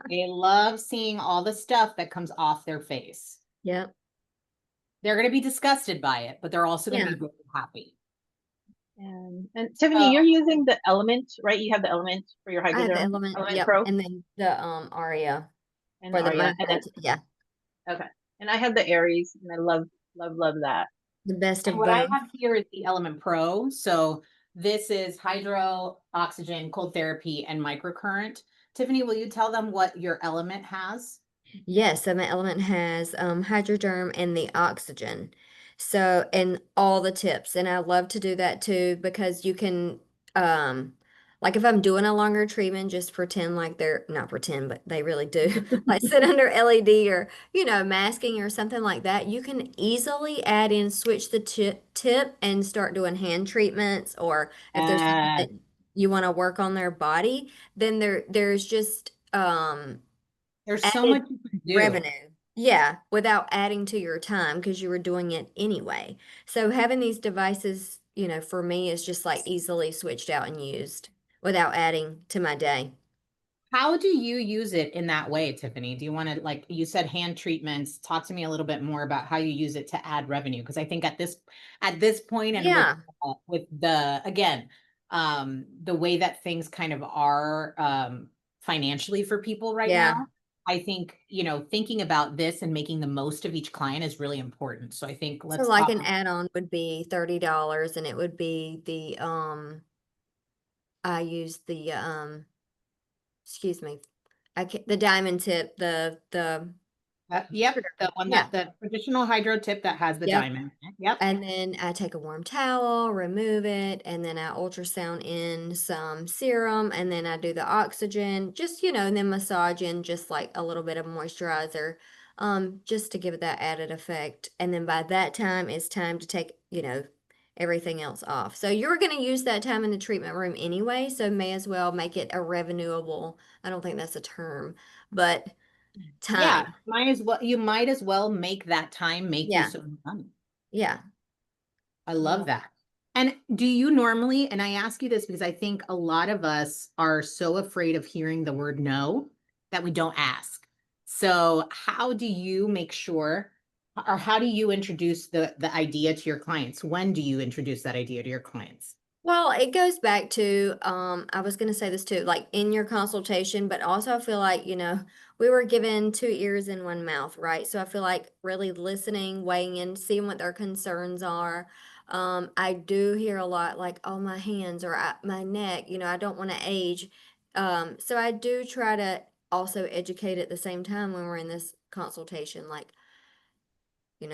They love seeing all the stuff that comes off their face. Yep. They're going to be disgusted by it, but they're also going to Yeah. be really happy. And Tiffany, you're using the Element, right? You have the Element for your I have the Hydroderm, element. Element Yep. Pro, And then the Aria and for the Aria, and then yeah, okay, and I have the Aries, and I love, love, love that. the best And of what I both. have here is the Element Pro. So this is hydro, oxygen, cold therapy, and microcurrent. Tiffany, will you tell them what your Element has? Yes, so my element has hydroderm and the oxygen. So, and all the tips. And I love to do that too because you can, like if I'm doing a longer treatment, just pretend like they're not pretend, but they really do, like sit under LED or, masking or something like that. You can easily add in, switch the tip and start doing hand treatments, or if there's something that you want to work on their body, then there's just, There's so added much you can do. revenue. Yeah, without adding to your time because you were doing it anyway. So having these devices, for me is just like easily switched out and used without adding to my day. How do you use it in that way, Tiffany? Do you want to, like you said, hand treatments? Talk to me a little bit more about how you use it to add revenue. Because I think at this point and Yeah, with the again, the way that things kind of are financially for people right yeah. now, I think, thinking about this and making the most of each client is really important. So I think So let's like talk. an add-on would be $30 and it would be the I use the excuse me. The diamond tip, the Yep, the one yeah. the traditional hydro tip that has the Yep. diamond. Yep. And then I take a warm towel, remove it, and then I ultrasound in some serum, and then I do the oxygen, just, and then massage in just like a little bit of moisturizer, just to give it that added effect. And then by that time, it's time to take, everything else off. So you're going to use that time in the treatment room anyway, so may as well make it a revenuable, I don't think that's a term, but Yeah, time. you might as well make that time make you Yeah. some money. Yeah. I love that. And do you normally, and I ask you this because I think a lot of us are so afraid of hearing the word no that we don't ask. So how do you make sure, or how do you introduce the idea to your clients? When do you introduce that idea to your clients? Well, it goes back to, I was going to say this too, like in your consultation, but also I feel like, we were given 2 ears and 1 mouth, right? So I feel like really listening, weighing in, seeing what their concerns are. I do hear a lot like, oh, my hands or my neck, I don't want to age. So I do try to also educate at the same time when we're in this consultation, like,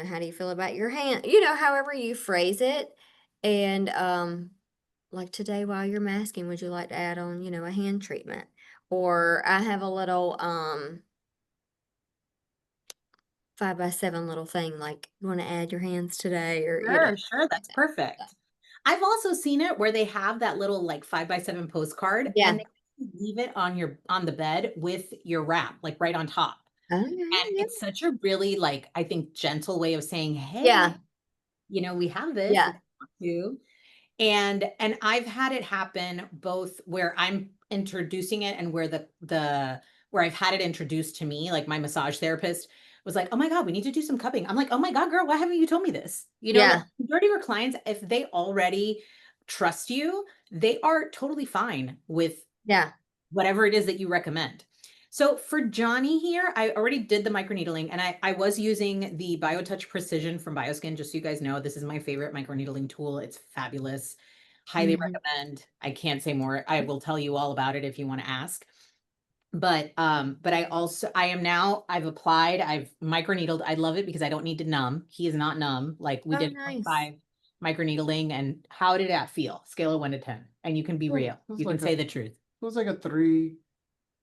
how do you feel about your hand? However you phrase it. And, like today while you're masking, would you like to add on, a hand treatment? Or I have a little 5x7 little thing, like you want to add your hands today, or Sure, that's perfect. I've also seen it where they have that little like 5x7 postcard Yeah. and they leave it on the bed with your wrap, like right on top. Okay, And yeah. it's such a really like, I think, gentle way of saying, hey, Yeah. we have this Yeah. if you want to. And I've had it happen both where I'm introducing it and where where I've had it introduced to me, like my massage therapist was like, oh my God, we need to do some cupping. I'm like, oh my God, girl, why haven't you told me this? Yeah. The majority of our clients, if they already trust you, they are totally fine with Yeah. whatever it is that you recommend. So for Johnny here, I already did the microneedling and I was using the BioTouch Precision from Bioskin. Just so you guys know, this is my favorite microneedling tool. It's fabulous. Highly recommend. I can't say more. I will tell you all about it if you want to ask. But I've applied, I've microneedled. I love it because I don't need to numb. He is not numb. Like we did nice. 5 microneedling. And how did that feel? Scale of 1 to 10. And you can be real. You can say the truth. It was like a 3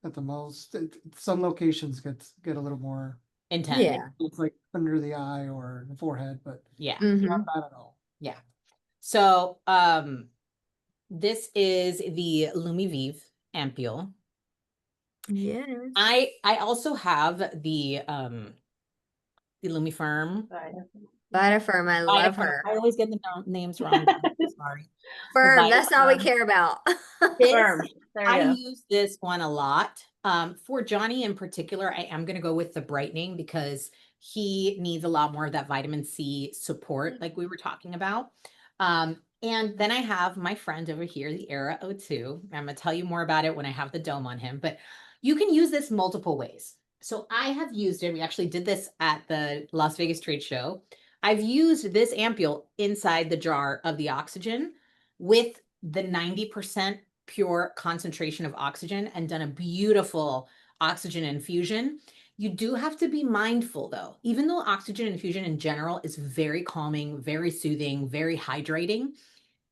at the most. Some locations get a little more Intense. Yeah. It's like under the eye or the forehead, but Yeah. not bad at all. Yeah. So this is the Lumivive ampule. Yes. I also have the Lumifirm. Vitafirm, I love Vitafirm. her. I always get the names wrong. Sorry. Firm, The that's all we Vitafirm. care about. Firm. There you I go. use this one a lot. For Johnny in particular, I am going to go with the brightening because he needs a lot more of that vitamin C support, like we were talking about. And then I have my friend over here, the Aira O2. I'm going to tell you more about it when I have the dome on him, but you can use this multiple ways. So I have used it. We actually did this at the Las Vegas trade show. I've used this ampule inside the jar of the oxygen with the 90% pure concentration of oxygen and done a beautiful oxygen infusion. You do have to be mindful though, even though oxygen infusion in general is very calming, very soothing, very hydrating,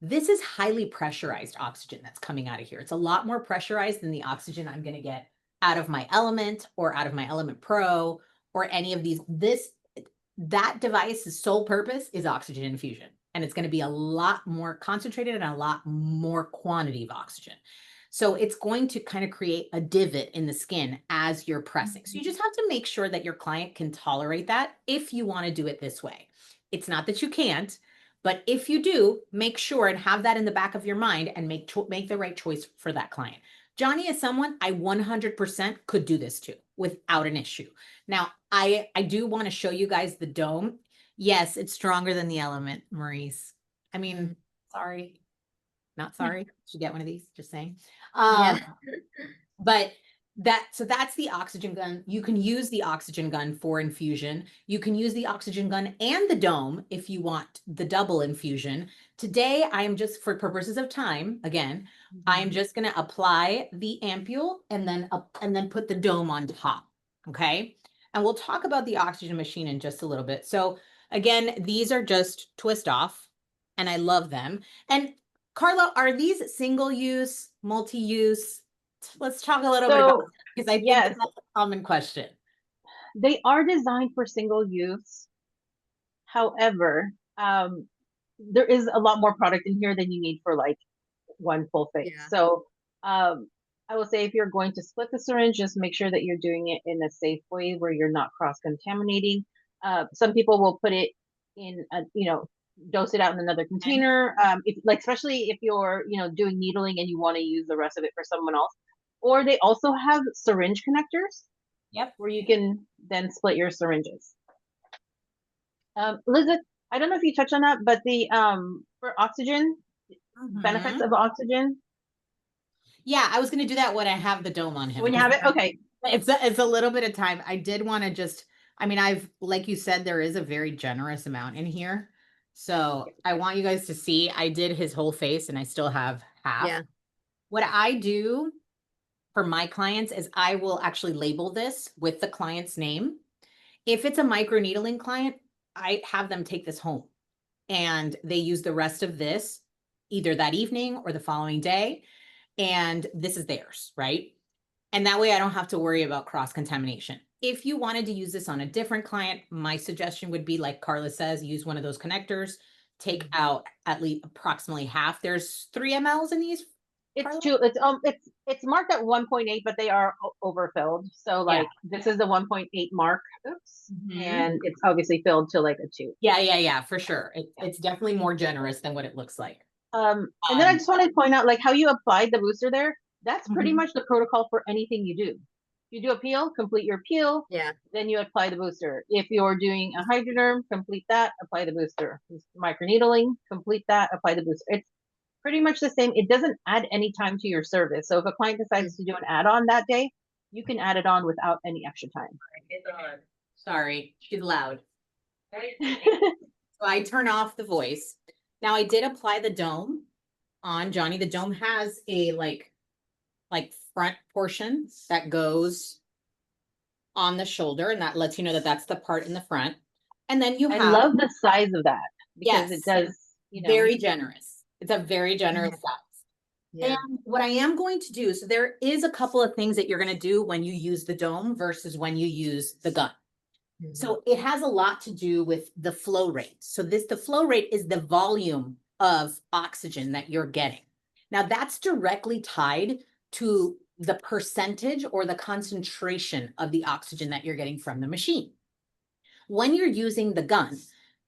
this is highly pressurized oxygen that's coming out of here. It's a lot more pressurized than the oxygen I'm going to get out of my Element or out of my Element Pro or any of these. That device's sole purpose is oxygen infusion. And it's going to be a lot more concentrated and a lot more quantity of oxygen. So it's going to kind of create a divot in the skin as you're pressing. So you just have to make sure that your client can tolerate that if you want to do it this way. It's not that you can't, but if you do, make sure and have that in the back of your mind and make the right choice for that client. Johnny is someone I 100% could do this to without an issue. Now, I do want to show you guys the dome. Yes, it's stronger than the Element, Maurice. I mean, sorry, not sorry. Should get one of these, just saying. But that's the oxygen gun. You can use the oxygen gun for infusion. You can use the oxygen gun and the dome if you want the double infusion. Today, I am just, for purposes of time, again, I am just going to apply the ampule and then put the dome on top. Okay. And we'll talk about the oxygen machine in just a little bit. So again, these are just twist off and I love them. And Karla, are these single use, multi-use? Let's talk a little bit about that because I think that's a common question. They are designed for single use. However, there is a lot more product in here than you need for like one full face. Yeah. So I will say if you're going to split the syringe, just make sure that you're doing it in a safe way where you're not cross-contaminating. Some people will put it in, dose it out in another container. If like, especially if you're, you know, doing needling and you want to use the rest of it for someone else. Or they also have syringe connectors. Yep. Where you can then split your syringes. Elizabeth, I don't know if you touched on that, but the for oxygen, benefits of oxygen. Yeah, I was going to do that when I have the dome on him. When you have it, okay. It's a little bit of time. I did want to just, I mean, like you said, there is a very generous amount in here. So I want you guys to see, I did his whole face and I still have half. Yeah. What I do for my clients is I will actually label this with the client's name. If it's a microneedling client, I have them take this home and they use the rest of this either that evening or the following day. And this is theirs, right? And that way I don't have to worry about cross-contamination. If you wanted to use this on a different client, my suggestion would be, like Karla says, use one of those connectors, take out at least approximately half. There's 3 mLs in these. It's Karla? two. It's marked at 1.8, but they are overfilled. So like this is the 1.8 mark. Oops. And it's obviously filled to like a 2. Yeah, for sure. It's definitely more generous than what it looks like. And then I just wanted to point out, like, how you applied the booster there. That's pretty much the protocol for anything you do. You do a peel, complete your peel. Yeah. Then you apply the booster. If you're doing a hydroderm, complete that, apply the booster. Microneedling, complete that, apply the booster. It's pretty much the same. It doesn't add any time to your service. So if a client decides to do an add-on that day, you can add it on without any extra time. It's on. Sorry, she's loud. So I turn off the voice. Now I did apply the dome on Johnny. The dome has a like front portion that goes on the shoulder, and that lets you know that that's the part in the front. And then you have, I love the size of that because it does, you know, very generous. It's a very generous size. Yeah. And what I am going to do, so there is a couple of things that you're going to do when you use the dome versus when you use the gun. So it has a lot to do with the flow rate. So the flow rate is the volume of oxygen that you're getting. Now that's directly tied to the percentage or the concentration of the oxygen that you're getting from the machine. When you're using the gun,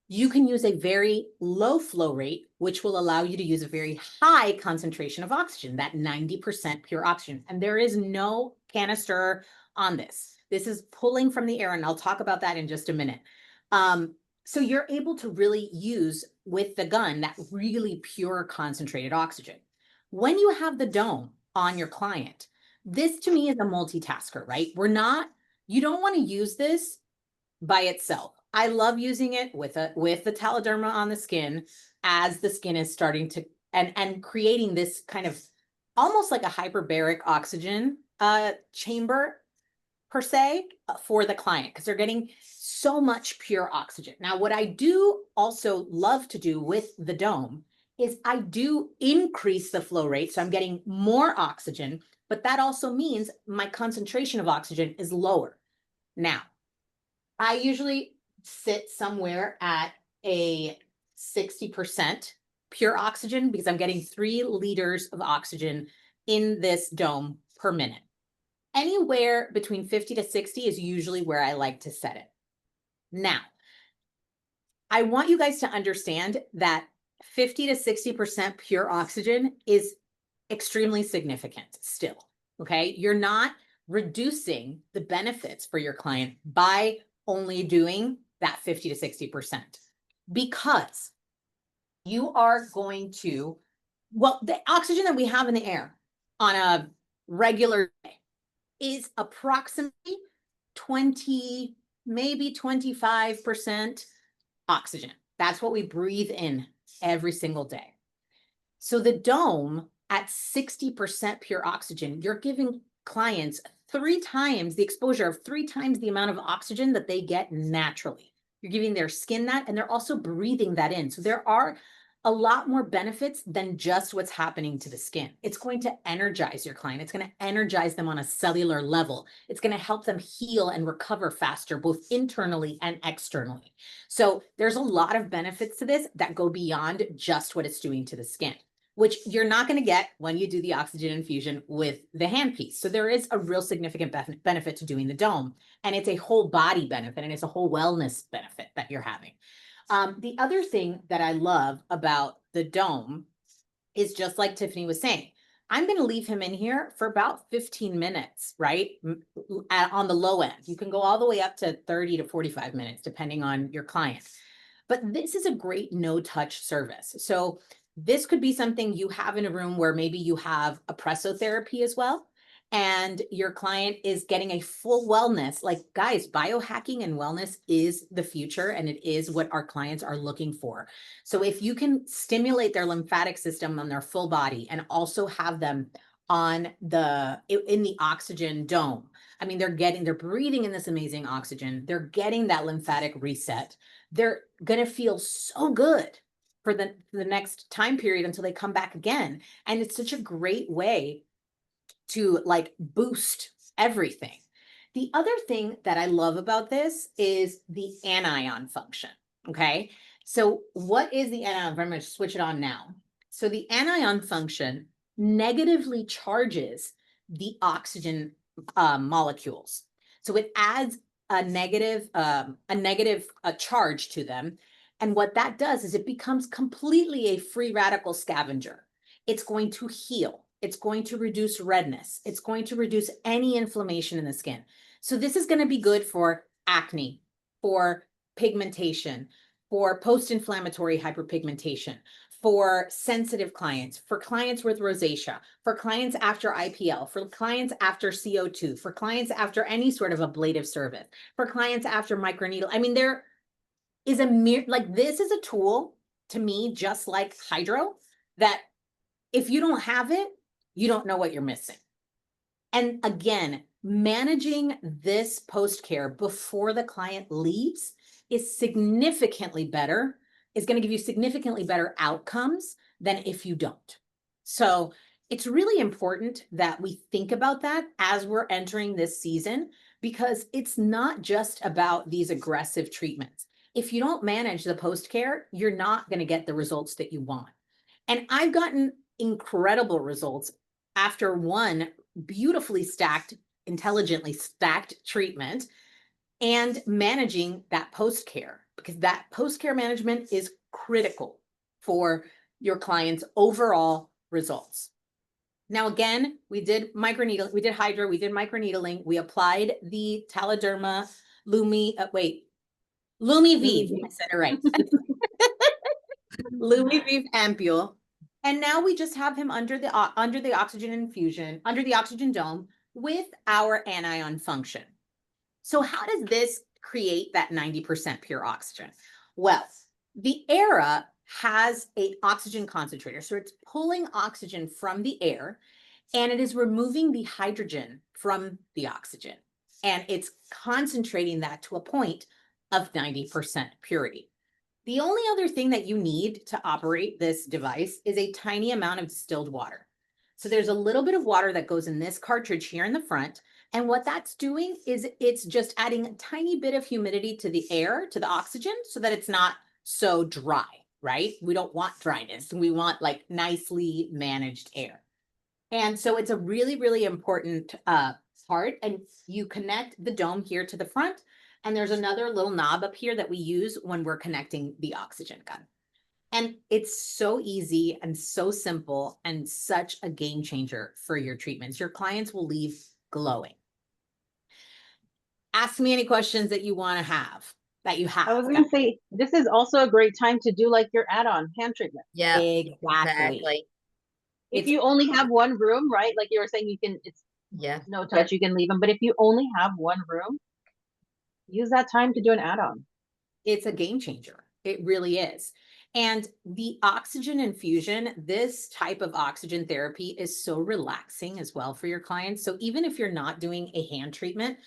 you can use a very low flow rate, which will allow you to use a very high concentration of oxygen, that 90% pure oxygen. And there is no canister on this. This is pulling from the air, and I'll talk about that in just a minute. So you're able to really use with the gun that really pure concentrated oxygen. When you have the dome on your client, this to me is a multitasker, right? You don't want to use this by itself. I love using it with the TalaDerma on the skin as the skin is starting to, and creating this kind of almost like a hyperbaric oxygen chamber per se for the client, because they're getting so much pure oxygen. Now, what I do also love to do with the dome is I do increase the flow rate. So I'm getting more oxygen, but that also means my concentration of oxygen is lower. Now, I usually sit somewhere at a 60% pure oxygen because I'm getting 3 liters of oxygen in this dome per minute. Anywhere between 50 to 60 is usually where I like to set it. Now, I want you guys to understand that 50 to 60% pure oxygen is extremely significant still, okay? You're not reducing the benefits for your client by only doing that 50 to 60%, because you are going to, well, the oxygen that we have in the air on a regular day is approximately 20, maybe 25% oxygen. That's what we breathe in every single day. So the dome at 60% pure oxygen, you're giving clients 3 times the exposure of 3 times the amount of oxygen that they get naturally. You're giving their skin that, and they're also breathing that in. So there are a lot more benefits than just what's happening to the skin. It's going to energize your client. It's going to energize them on a cellular level. It's going to help them heal and recover faster, both internally and externally. So there's a lot of benefits to this that go beyond just what it's doing to the skin, which you're not going to get when you do the oxygen infusion with the handpiece. So there is a real significant benefit to doing the dome, and it's a whole body benefit, and it's a whole wellness benefit that you're having. The other thing that I love about the dome is just like Tiffany was saying, I'm going to leave him in here for about 15 minutes, right? On the low end. You can go all the way up to 30 to 45 minutes, depending on your client. But this is a great no-touch service. So this could be something you have in a room where maybe you have espresso therapy as well, and your client is getting a full wellness. Like, guys, biohacking and wellness is the future, and it is what our clients are looking for. So if you can stimulate their lymphatic system on their full body and also have them in the oxygen dome, I mean, they're breathing in this amazing oxygen. They're getting that lymphatic reset. They're going to feel so good for the next time period until they come back again. And it's such a great way to like boost everything. The other thing that I love about this is the anion function. Okay. So what is the anion? I'm going to switch it on now. So the anion function negatively charges the oxygen molecules. So it adds a negative charge to them. And what that does is it becomes completely a free radical scavenger. It's going to heal. It's going to reduce redness. It's going to reduce any inflammation in the skin. So this is going to be good for acne, for pigmentation, for post-inflammatory hyperpigmentation, for sensitive clients, for clients with rosacea, for clients after IPL, for clients after CO2, for clients after any sort of ablative service, for clients after microneedle. I mean, there is this is a tool to me, just like hydro, that if you don't have it, you don't know what you're missing. And again, managing this post-care before the client leaves is significantly better, is going to give you significantly better outcomes than if you don't. So it's really important that we think about that as we're entering this season, because it's not just about these aggressive treatments. If you don't manage the post-care, you're not going to get the results that you want. And I've gotten incredible results after one beautifully stacked, intelligently stacked treatment and managing that post-care, because that post-care management is critical for your client's overall results. Now, again, we did microneedling, we did hydro, we did microneedling, we applied the TalaDerma Lumi Vive, I said it right. Lumi Vive ampule. And now we just have him under the oxygen infusion, under the oxygen dome with our anion function. So how does this create that 90% pure oxygen? Well, the Aira has an oxygen concentrator. So it's pulling oxygen from the air and it is removing the hydrogen from the oxygen. And it's concentrating that to a point of 90% purity. The only other thing that you need to operate this device is a tiny amount of distilled water. So there's a little bit of water that goes in this cartridge here in the front. And what that's doing is it's just adding a tiny bit of humidity to the air, to the oxygen, so that it's not so dry, right? We don't want dryness. We want like nicely managed air. And so it's a really, really important part. And you connect the dome here to the front. And there's another little knob up here that we use when we're connecting the oxygen gun. And it's so easy and so simple and such a game changer for your treatments. Your clients will leave glowing. Ask me any questions that you want to have, that you have. I was going to say, this is also a great time to do like your add-on hand treatment. Yeah, Exactly. If you only have one room, right? Like you were saying, it's no touch, you can leave them. But if you only have one room, use that time to do an add-on. It's a game changer. It really is. And the oxygen infusion, this type of oxygen therapy is so relaxing as well for your clients. So even if you're not doing a hand treatment,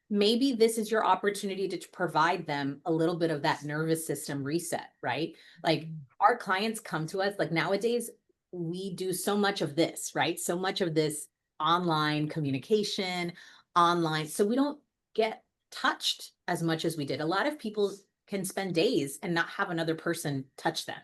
maybe this is your opportunity to provide them a little bit of that nervous system reset, right? Like our clients come to us, like nowadays, we do so much of this, right? So much of this online communication, online. So we don't get touched as much as we did. A lot of people can spend days and not have another person touch them.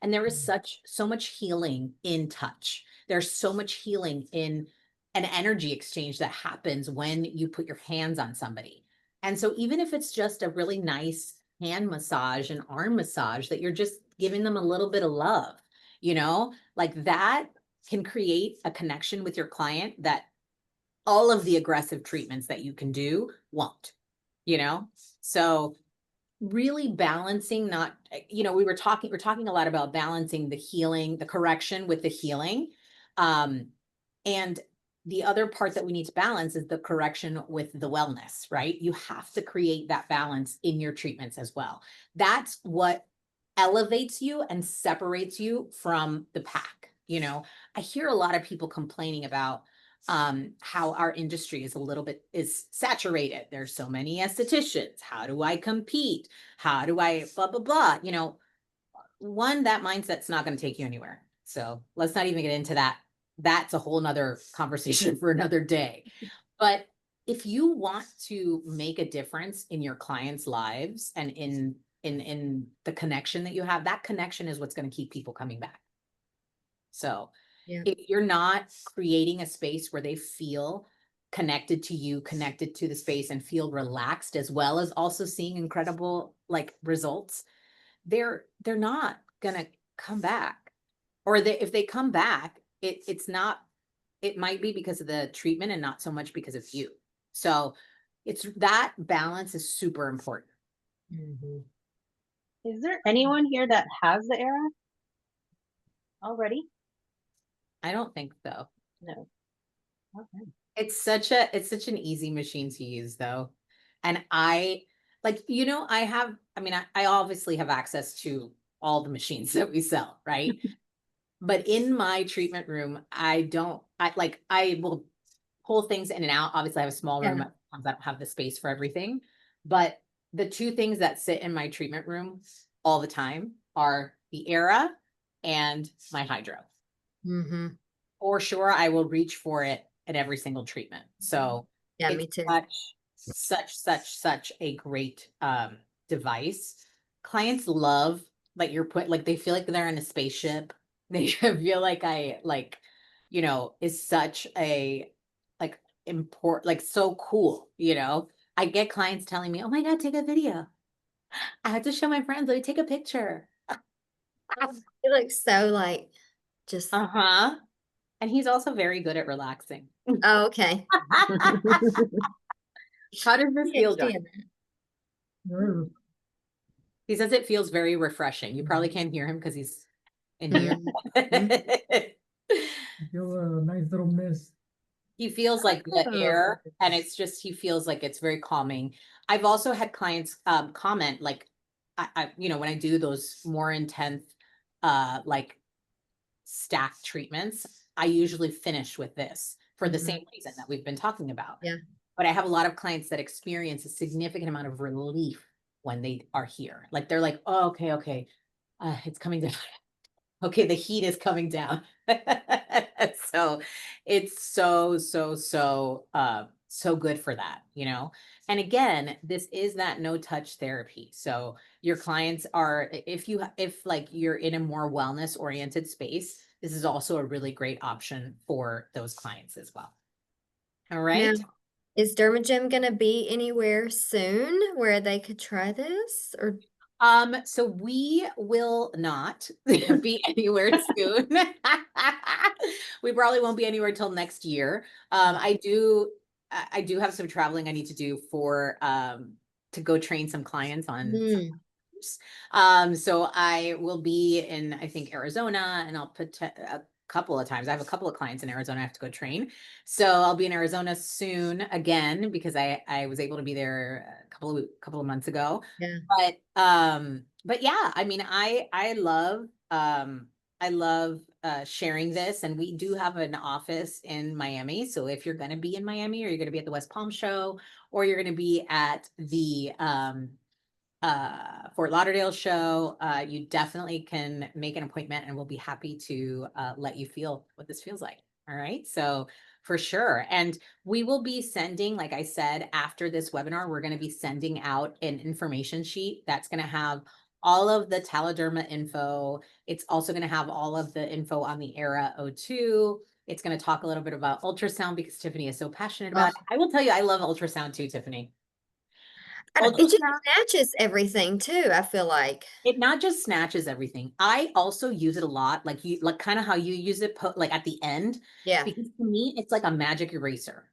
And there is so much healing in touch. There's so much healing in an energy exchange that happens when you put your hands on somebody. And so even if it's just a really nice hand massage and arm massage, that you're just giving them a little bit of love, like that can create a connection with your client that all of the aggressive treatments that you can do won't, so really balancing, not, we're talking a lot about balancing the healing, the correction with the healing. And the other part that we need to balance is the correction with the wellness, right? You have to create that balance in your treatments as well. That's what elevates you and separates you from the pack. I hear a lot of people complaining about how our industry is saturated. There's so many estheticians. How do I compete? How do I blah, blah, blah? One, that mindset's not going to take you anywhere. So let's not even get into that. That's a whole nother conversation for another day. But if you want to make a difference in your clients' lives and in the connection that you have, that connection is what's going to keep people coming back. So if you're not creating a space where they feel connected to you, connected to the space, and feel relaxed, as well as also seeing incredible results, they're not gonna come back. Or if they come back, it might be because of the treatment and not so much because of you. So it's that balance is super important. Is there anyone here that has the Aira already? I don't think so. No. Okay. It's such an easy machine to use though. And I obviously have access to all the machines that we sell, right? But in my treatment room, I will pull things in and out. Obviously I have a small room. I don't have the space for everything, but the two things that sit in my treatment room all the time are the Aira and my Hydro. For sure, I will reach for it at every single treatment. So yeah, me too. Such a great device. Clients love they feel like they're in a spaceship. They feel like is such a important, so cool. I get clients telling me, "Oh my God, take a video. I have to show my friends. Let me take a picture." It looks so just. And he's also very good at relaxing. Oh, okay. How does this feel, John? He says it feels very refreshing. You probably can't hear him because he's in here. I feel a nice little mist. He feels like the air, and he feels like it's very calming. I've also had clients comment, when I do those more intense stack treatments, I usually finish with this for the same reason that we've been talking about. Yeah. But I have a lot of clients that experience a significant amount of relief when they are here. They're like, "Oh, okay. It's coming down." Okay, the heat is coming down. So it's so good for that, And again, this is that no touch therapy. So your clients are, if you're in a more wellness oriented space, this is also a really great option for those clients as well. All right. Now, is DermaJEM going to be anywhere soon where they could try this? Or so we will not be anywhere soon. We probably won't be anywhere till next year. I do have some traveling I need to do to go train some clients on. So I will be in, I think, Arizona, and I'll put a couple of times. I have a couple of clients in Arizona I have to go train. So I'll be in Arizona soon again, because I was able to be there a couple of months ago. Yeah. But yeah, I mean, I love sharing this, and we do have an office in Miami. So if you're going to be in Miami, or you're going to be at the West Palm show, or you're going to be at the Fort Lauderdale show, you definitely can make an appointment, and we'll be happy to let you feel what this feels like. All right. So for sure. And we will be sending, like I said, after this webinar, we're going to be sending out an information sheet that's going to have all of the TalaDerma info. It's also going to have all of the info on the Aira O2. It's going to talk a little bit about ultrasound, because Tiffany is so passionate about it. I will tell you, I love ultrasound too, Tiffany. Kind It of. just snatches everything too, I feel like. It not just snatches everything. I also use it a lot, like you, like kind of how you use it, like at the end, Yeah. because to me, it's like a magic eraser.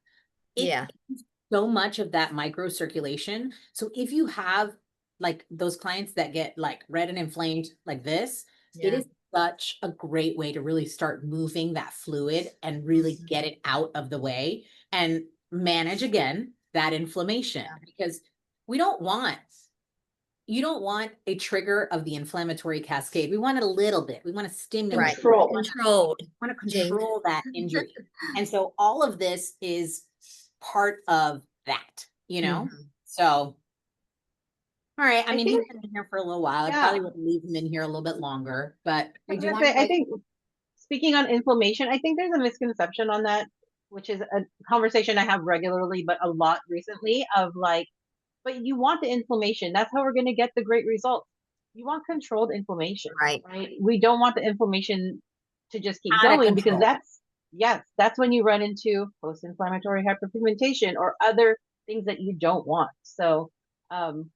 It Yeah. is so much of that micro circulation. So if you have like those clients that get like red and inflamed like this, it Yeah. is such a great way to really start moving that fluid and really Mhm. get it out of the way and manage again that inflammation, Yeah. because we don't want you don't want a trigger of the inflammatory cascade. We want it a little bit. We want to stimulate. Right. Control. Controlled. We want to Jinx. control that injury. And so all of this is part of that, you know? Mhm. So, all right. I I mean, he's think, been in here for a little while. I yeah. probably would leave him in here a little bit longer, but I I was do gonna want say, to I think speaking on inflammation, I think there's a misconception on that, which is a conversation I have regularly, but a lot recently of like, but you want the inflammation. That's how we're going to get the great results. You want controlled inflammation, Right. right? We don't want the inflammation to just keep out of going because control. yes, that's when you run into post-inflammatory hyperpigmentation or other things that you don't want. So,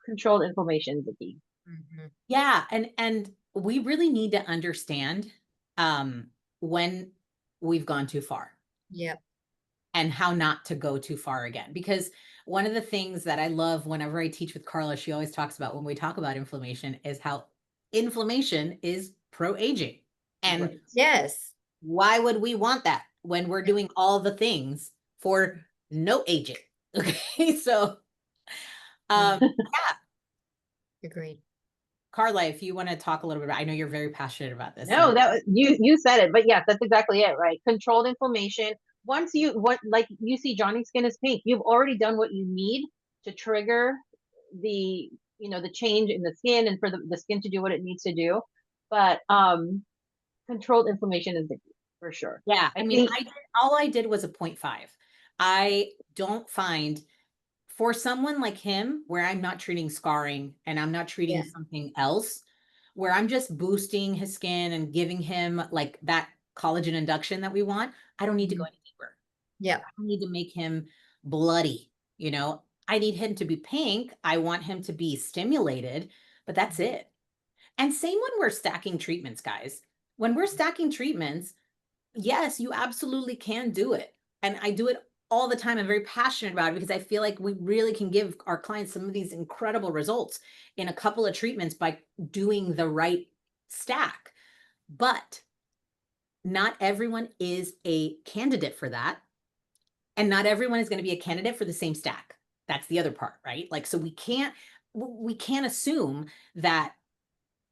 controlled inflammation is the key. Mhm. Yeah, and we really need to understand when we've gone too far Yep. and how not to go too far again. Because one of the things that I love whenever I teach with Karla, she always talks about when we talk about inflammation is how inflammation is pro-aging. And Right. Yes. why would we want that when we're doing all the things for no aging? Okay, so Mhm. yeah, Agreed. Karla, if you want to talk a little bit about, I know you're very passionate about this. No, you said it, but yes, that's exactly it, right? Controlled inflammation. Once like you see Johnny's skin is pink, you've already done what you need to trigger the the change in the skin and for the skin to do what it needs to do. But controlled inflammation is the key for sure. Yeah, I I mean, think all I did was a 0.5. I don't find for someone like him where I'm not treating scarring and I'm not treating Yeah. something else, where I'm just boosting his skin and giving him like that collagen induction that we want, I don't need to go Mhm. any deeper. Yep. I don't need to make him bloody, you know. I need him to be pink. I want him to be stimulated, but that's it. And same when we're stacking treatments, guys. When we're stacking treatments, yes, you absolutely can do it. And I do it all the time. I'm very passionate about it because I feel like we really can give our clients some of these incredible results in a couple of treatments by doing the right stack. But not everyone is a candidate for that. And not everyone is going to be a candidate for the same stack. That's the other part, right? Like, so we can't assume that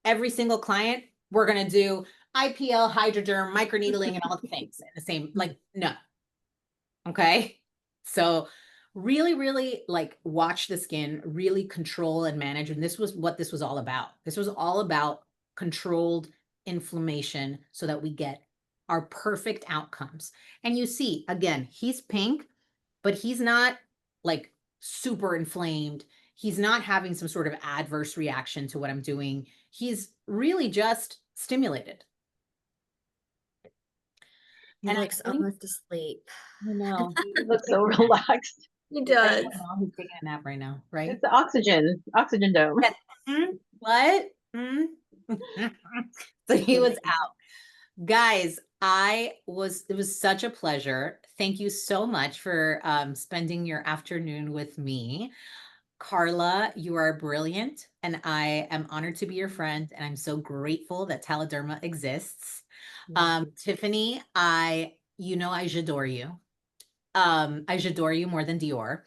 every single client we're going to do IPL, hydroderm, microneedling, and all the things in the same, like, no. Okay. So really, really like watch the skin, really control and manage. And this was what this was all about. This was all about controlled inflammation so that we get our perfect outcomes. And you see, again, he's pink, but he's not like super inflamed. He's not having some sort of adverse reaction to what I'm doing. He's really just stimulated. He And I looks think, almost asleep. I know, he looks so relaxed. He I does. know he's taking a nap right now, right? It's the oxygen dome. Yes. What? So he was out. Guys, it was such a pleasure. Thank you so much for spending your afternoon with me. Karla, you are brilliant, and I am honored to be your friend, and I'm so grateful that TalaDerma exists. Tiffany, I j'adore you. I j'adore you more than Dior.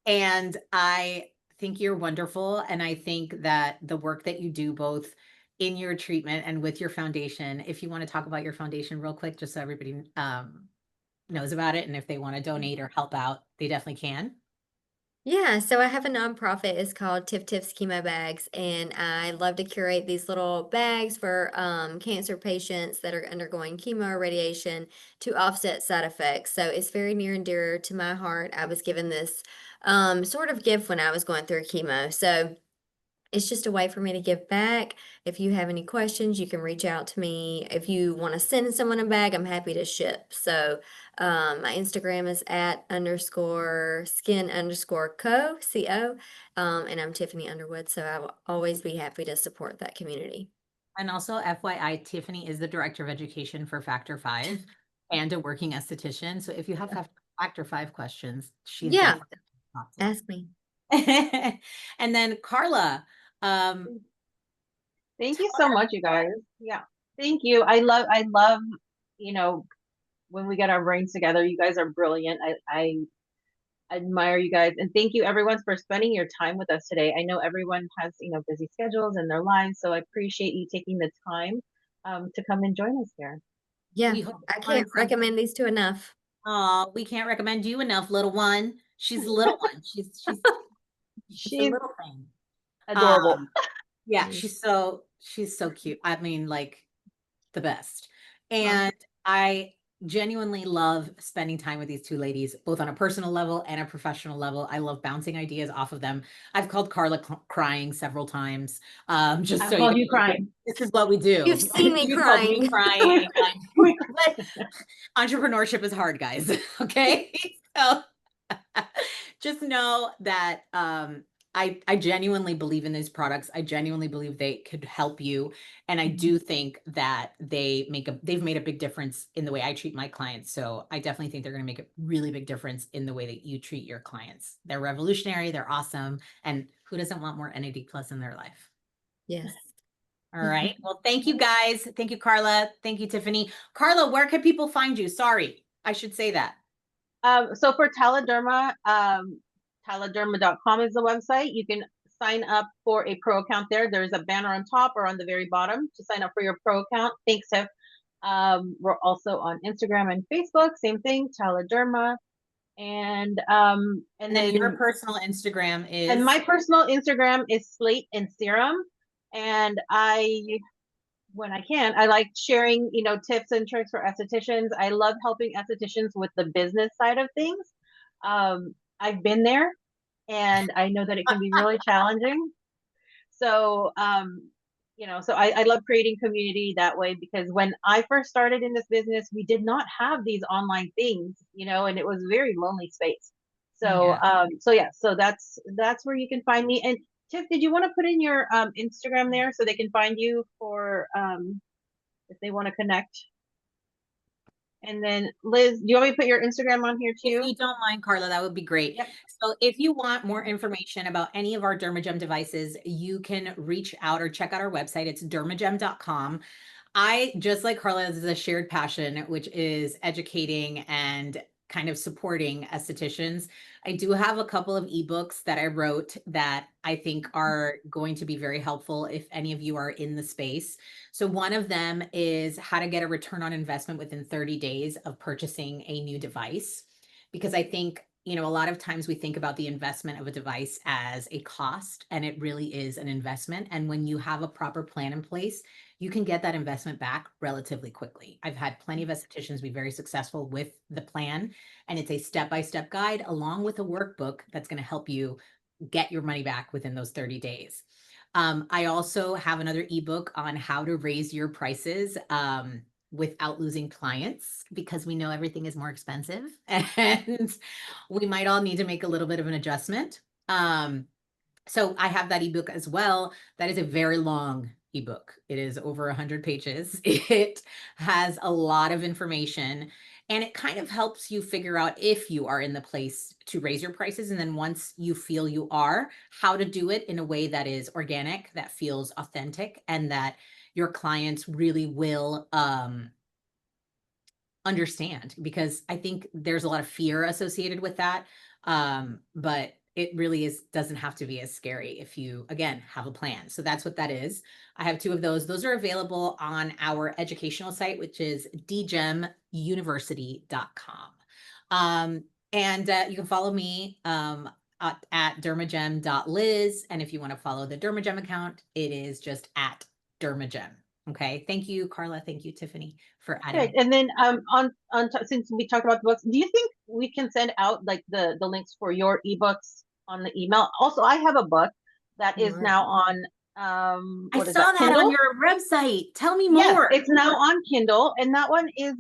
And I think you're wonderful. And I think that the work that you do both in your treatment and with your foundation, if you want to talk about your foundation real quick, just so everybody knows about it. And if they want to donate or help out, they definitely can. Yeah, so I have a nonprofit. It's called Tiff's Chemo Bags, and I love to curate these little bags for cancer patients that are undergoing chemo or radiation to offset side effects. So it's very near and dear to my heart. I was given this sort of gift when I was going through chemo. So it's just a way for me to give back. If you have any questions, you can reach out to me. If you want to send someone a bag, I'm happy to ship. So my Instagram is @_skin_co, and I'm Tiffany Underwood. So I will always be happy to support that community. And also, FYI, Tiffany is the Director of Education for FactorFive and a working esthetician. So if you have FactorFive questions, she's Yeah, definitely talk to. ask me. And then Karla, Thank you so much, you guys. Yeah. Thank you. I love, you know, when we get our brains together. You guys are brilliant. I admire you guys. And thank you everyone for spending your time with us today. I know everyone has, busy schedules in their lives, so I appreciate you taking the time to come and join us here. Yeah, we hope I you learned can't something. recommend these two enough. Oh, we can't recommend you enough, little one. She's a little one. She's a She's little thing. adorable. Yeah, Mhm. she's so cute. I mean, like the best. Well, And I genuinely love spending time with these two ladies, both on a personal level and a professional level. I love bouncing ideas off of them. I've called Karla crying several times. Just I've so called you you crying. this is what we do. you've seen me You called me crying. crying. But entrepreneurship is hard, guys. Okay. So just know that I genuinely believe in these products. I genuinely believe they could help you. And I do think that they've made a big difference in the way I treat my clients. So I definitely think they're going to make a really big difference in the way that you treat your clients. They're revolutionary, they're awesome. And who doesn't want more NAD plus in their life? Yes. All right. Well, thank you guys. Thank you, Karla. Thank you, Tiffany. Karla, where can people find you? Sorry, I should say that. So for TalaDerma, TalaDerma.com is the website. You can sign up for a pro account there. There's a banner on top or on the very bottom to sign up for your pro account. Thanks, Tiff. We're also on Instagram and Facebook. Same thing, TalaDerma. And then your personal Instagram is? And my personal Instagram is Slate and Serum. And when I can, I like sharing, tips and tricks for estheticians. I love helping estheticians with the business side of things. I've been there and I know that it can be really challenging. So, so I love creating community that way, because when I first started in this business, we did not have these online things, and it was a very lonely space. So, so that's where you can find me. And Tiff, did you want to put in your Instagram there so they can find you for if they want to connect? And then Liz, do you want me to put your Instagram on here too? If you don't mind, Karla, that would be great. Yep. So if you want more information about any of our DermaJEM devices, you can reach out or check out our website. It's dermajem.com. I, just like Karla, this is a shared passion, which is educating and kind of supporting estheticians. I do have a couple of ebooks that I wrote that I think are going to be very helpful if any of you are in the space. So one of them is how to get a return on investment within 30 days of purchasing a new device. Because I think, a lot of times we think about the investment of a device as a cost, and it really is an investment. And when you have a proper plan in place, you can get that investment back relatively quickly. I've had plenty of estheticians be very successful with the plan, and it's a step-by-step guide along with a workbook that's going to help you get your money back within those 30 days. I also have another ebook on how to raise your prices without losing clients, because we know everything is more expensive and we might all need to make a little bit of an adjustment. So I have that ebook as well. That is a very long ebook. It is over 100 pages. It has a lot of information, and it kind of helps you figure out if you are in the place to raise your prices. And then once you feel you are, how to do it in a way that is organic, that feels authentic, and that your clients really will understand, because I think there's a lot of fear associated with that. But it really doesn't have to be as scary if you, again, have a plan. So that's what that is. I have two of those. Those are available on our educational site, which is dgemuniversity.com. And you can follow me at dermajem.liz. And if you want to follow the DermaJEM account, it is just at DermaJEM. Okay. Thank you, Karla. Thank you, Tiffany, for adding. Great. And then since we talked about the books, do you think we can send out like the links for your ebooks on the email? Also, I have a book that is Right. now on I what is saw that on Kindle? your website. Tell me Yes, more. it's now on Kindle, and that one is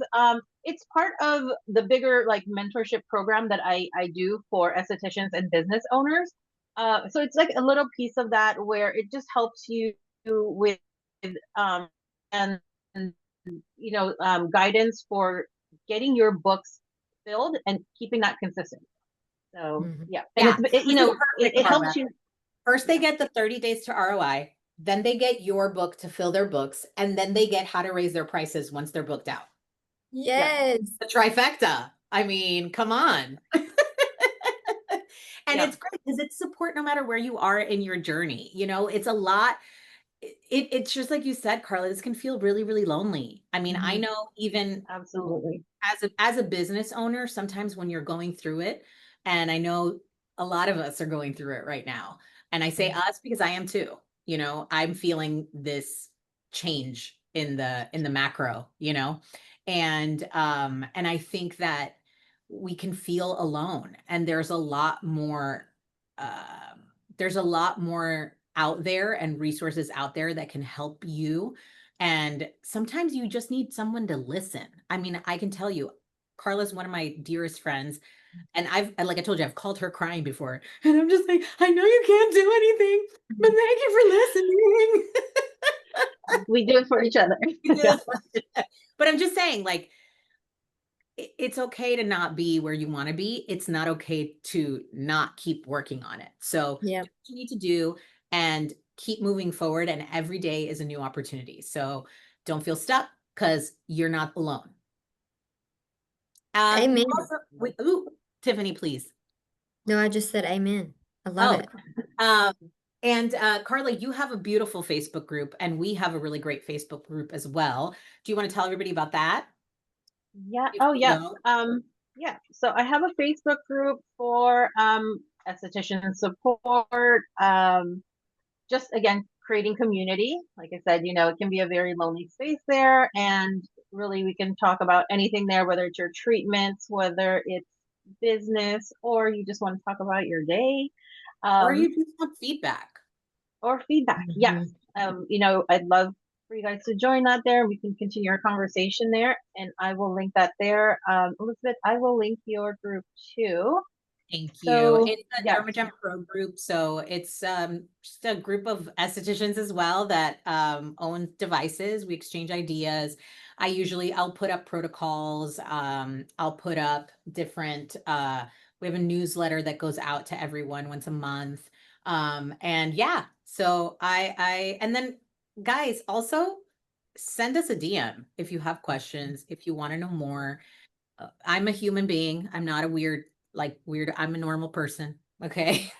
it's part of the bigger like mentorship program that I do for estheticians and business owners. So it's like a little piece of that where it just helps you with um and guidance for getting your books filled and keeping that consistent. So Mhm. yeah, and Yeah, it's this is perfect, it helps Karla. you. First, they get the 30 days to ROI, then they get your book to fill their books, and then they get how to raise their prices once they're booked out. Yes. The trifecta. I mean, come on. And Yeah. it's great because it's support no matter where you are in your journey. You know, it's a lot. It's just like you said, Karla, this can feel really, really lonely. I mean, I Mhm. know even Absolutely. as a business owner, sometimes when you're going through it, and I know a lot of us are going through it right now. And I say us because I am too. You know, I'm feeling this change in the macro, you know. And I think that we can feel alone, and there's a lot more out there and resources out there that can help you. And sometimes you just need someone to listen. I mean, I can tell you, Karla's one of my dearest friends. And like I told you, I've called her crying before. And I'm just like, I know you can't do anything, but thank you for listening. We do it for each other. Yeah. But I'm just saying, like, it's okay to not be where you want to be. It's not okay to not keep working on it. So Yeah. do what you need to do and keep moving forward. And every day is a new opportunity. So don't feel stuck because you're not alone. Amen. Ooh, Tiffany, please. No, I just said amen. I love it. And Karla, you have a beautiful Facebook group, and we have a really great Facebook group as well. Do you want to tell everybody about that? Yeah. If Oh, you yes. don't. Yeah. So I have a Facebook group for esthetician support. Just again, creating community. Like I said, it can be a very lonely space there, and really we can talk about anything there, whether it's your treatments, whether it's business, or you just want to talk about your day. Or you just want feedback. Or feedback. Yes. I'd love for you guys to join that there. We can continue our conversation there, and I will link that there. Elizabeth, I will link your group too. Thank you. So, It's a yes. DermaJEM Pro group. So it's just a group of estheticians as well that own devices. We exchange ideas. I'll put up protocols. I'll put up different, we have a newsletter that goes out to everyone once a month. And yeah, so and then guys, also send us a DM if you have questions, if you want to know more. I'm a human being. I'm not a weird, I'm a normal person. Okay.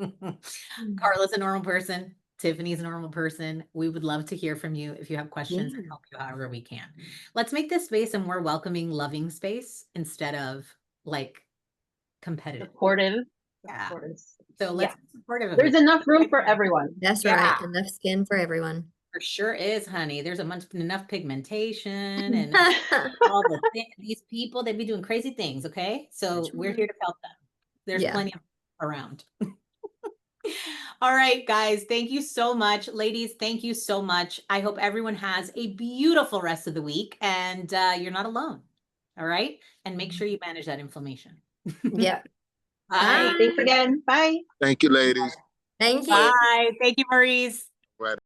Karla's a normal person. Tiffany's a normal person. We would love to hear from you if you have questions and Yeah. help you however we can. Let's make this space a more welcoming, loving space instead of like competitive. Supportive. Yeah. Supportive. So let's be supportive of There's it. enough room for everyone. That's Yeah. right. Enough skin for everyone. For sure is, honey. There's enough pigmentation and all these people, they be doing crazy things. Okay. So That's we're right. here to help them. There's Yeah. plenty of around. All right, guys. Thank you so much. Ladies, thank you so much. I hope everyone has a beautiful rest of the week, and you're not alone. All right. And make sure you manage that inflammation. Yep. Bye. Thanks again. Bye. Thank you, ladies. Thank you. Bye. Thank you, Maurice. Right.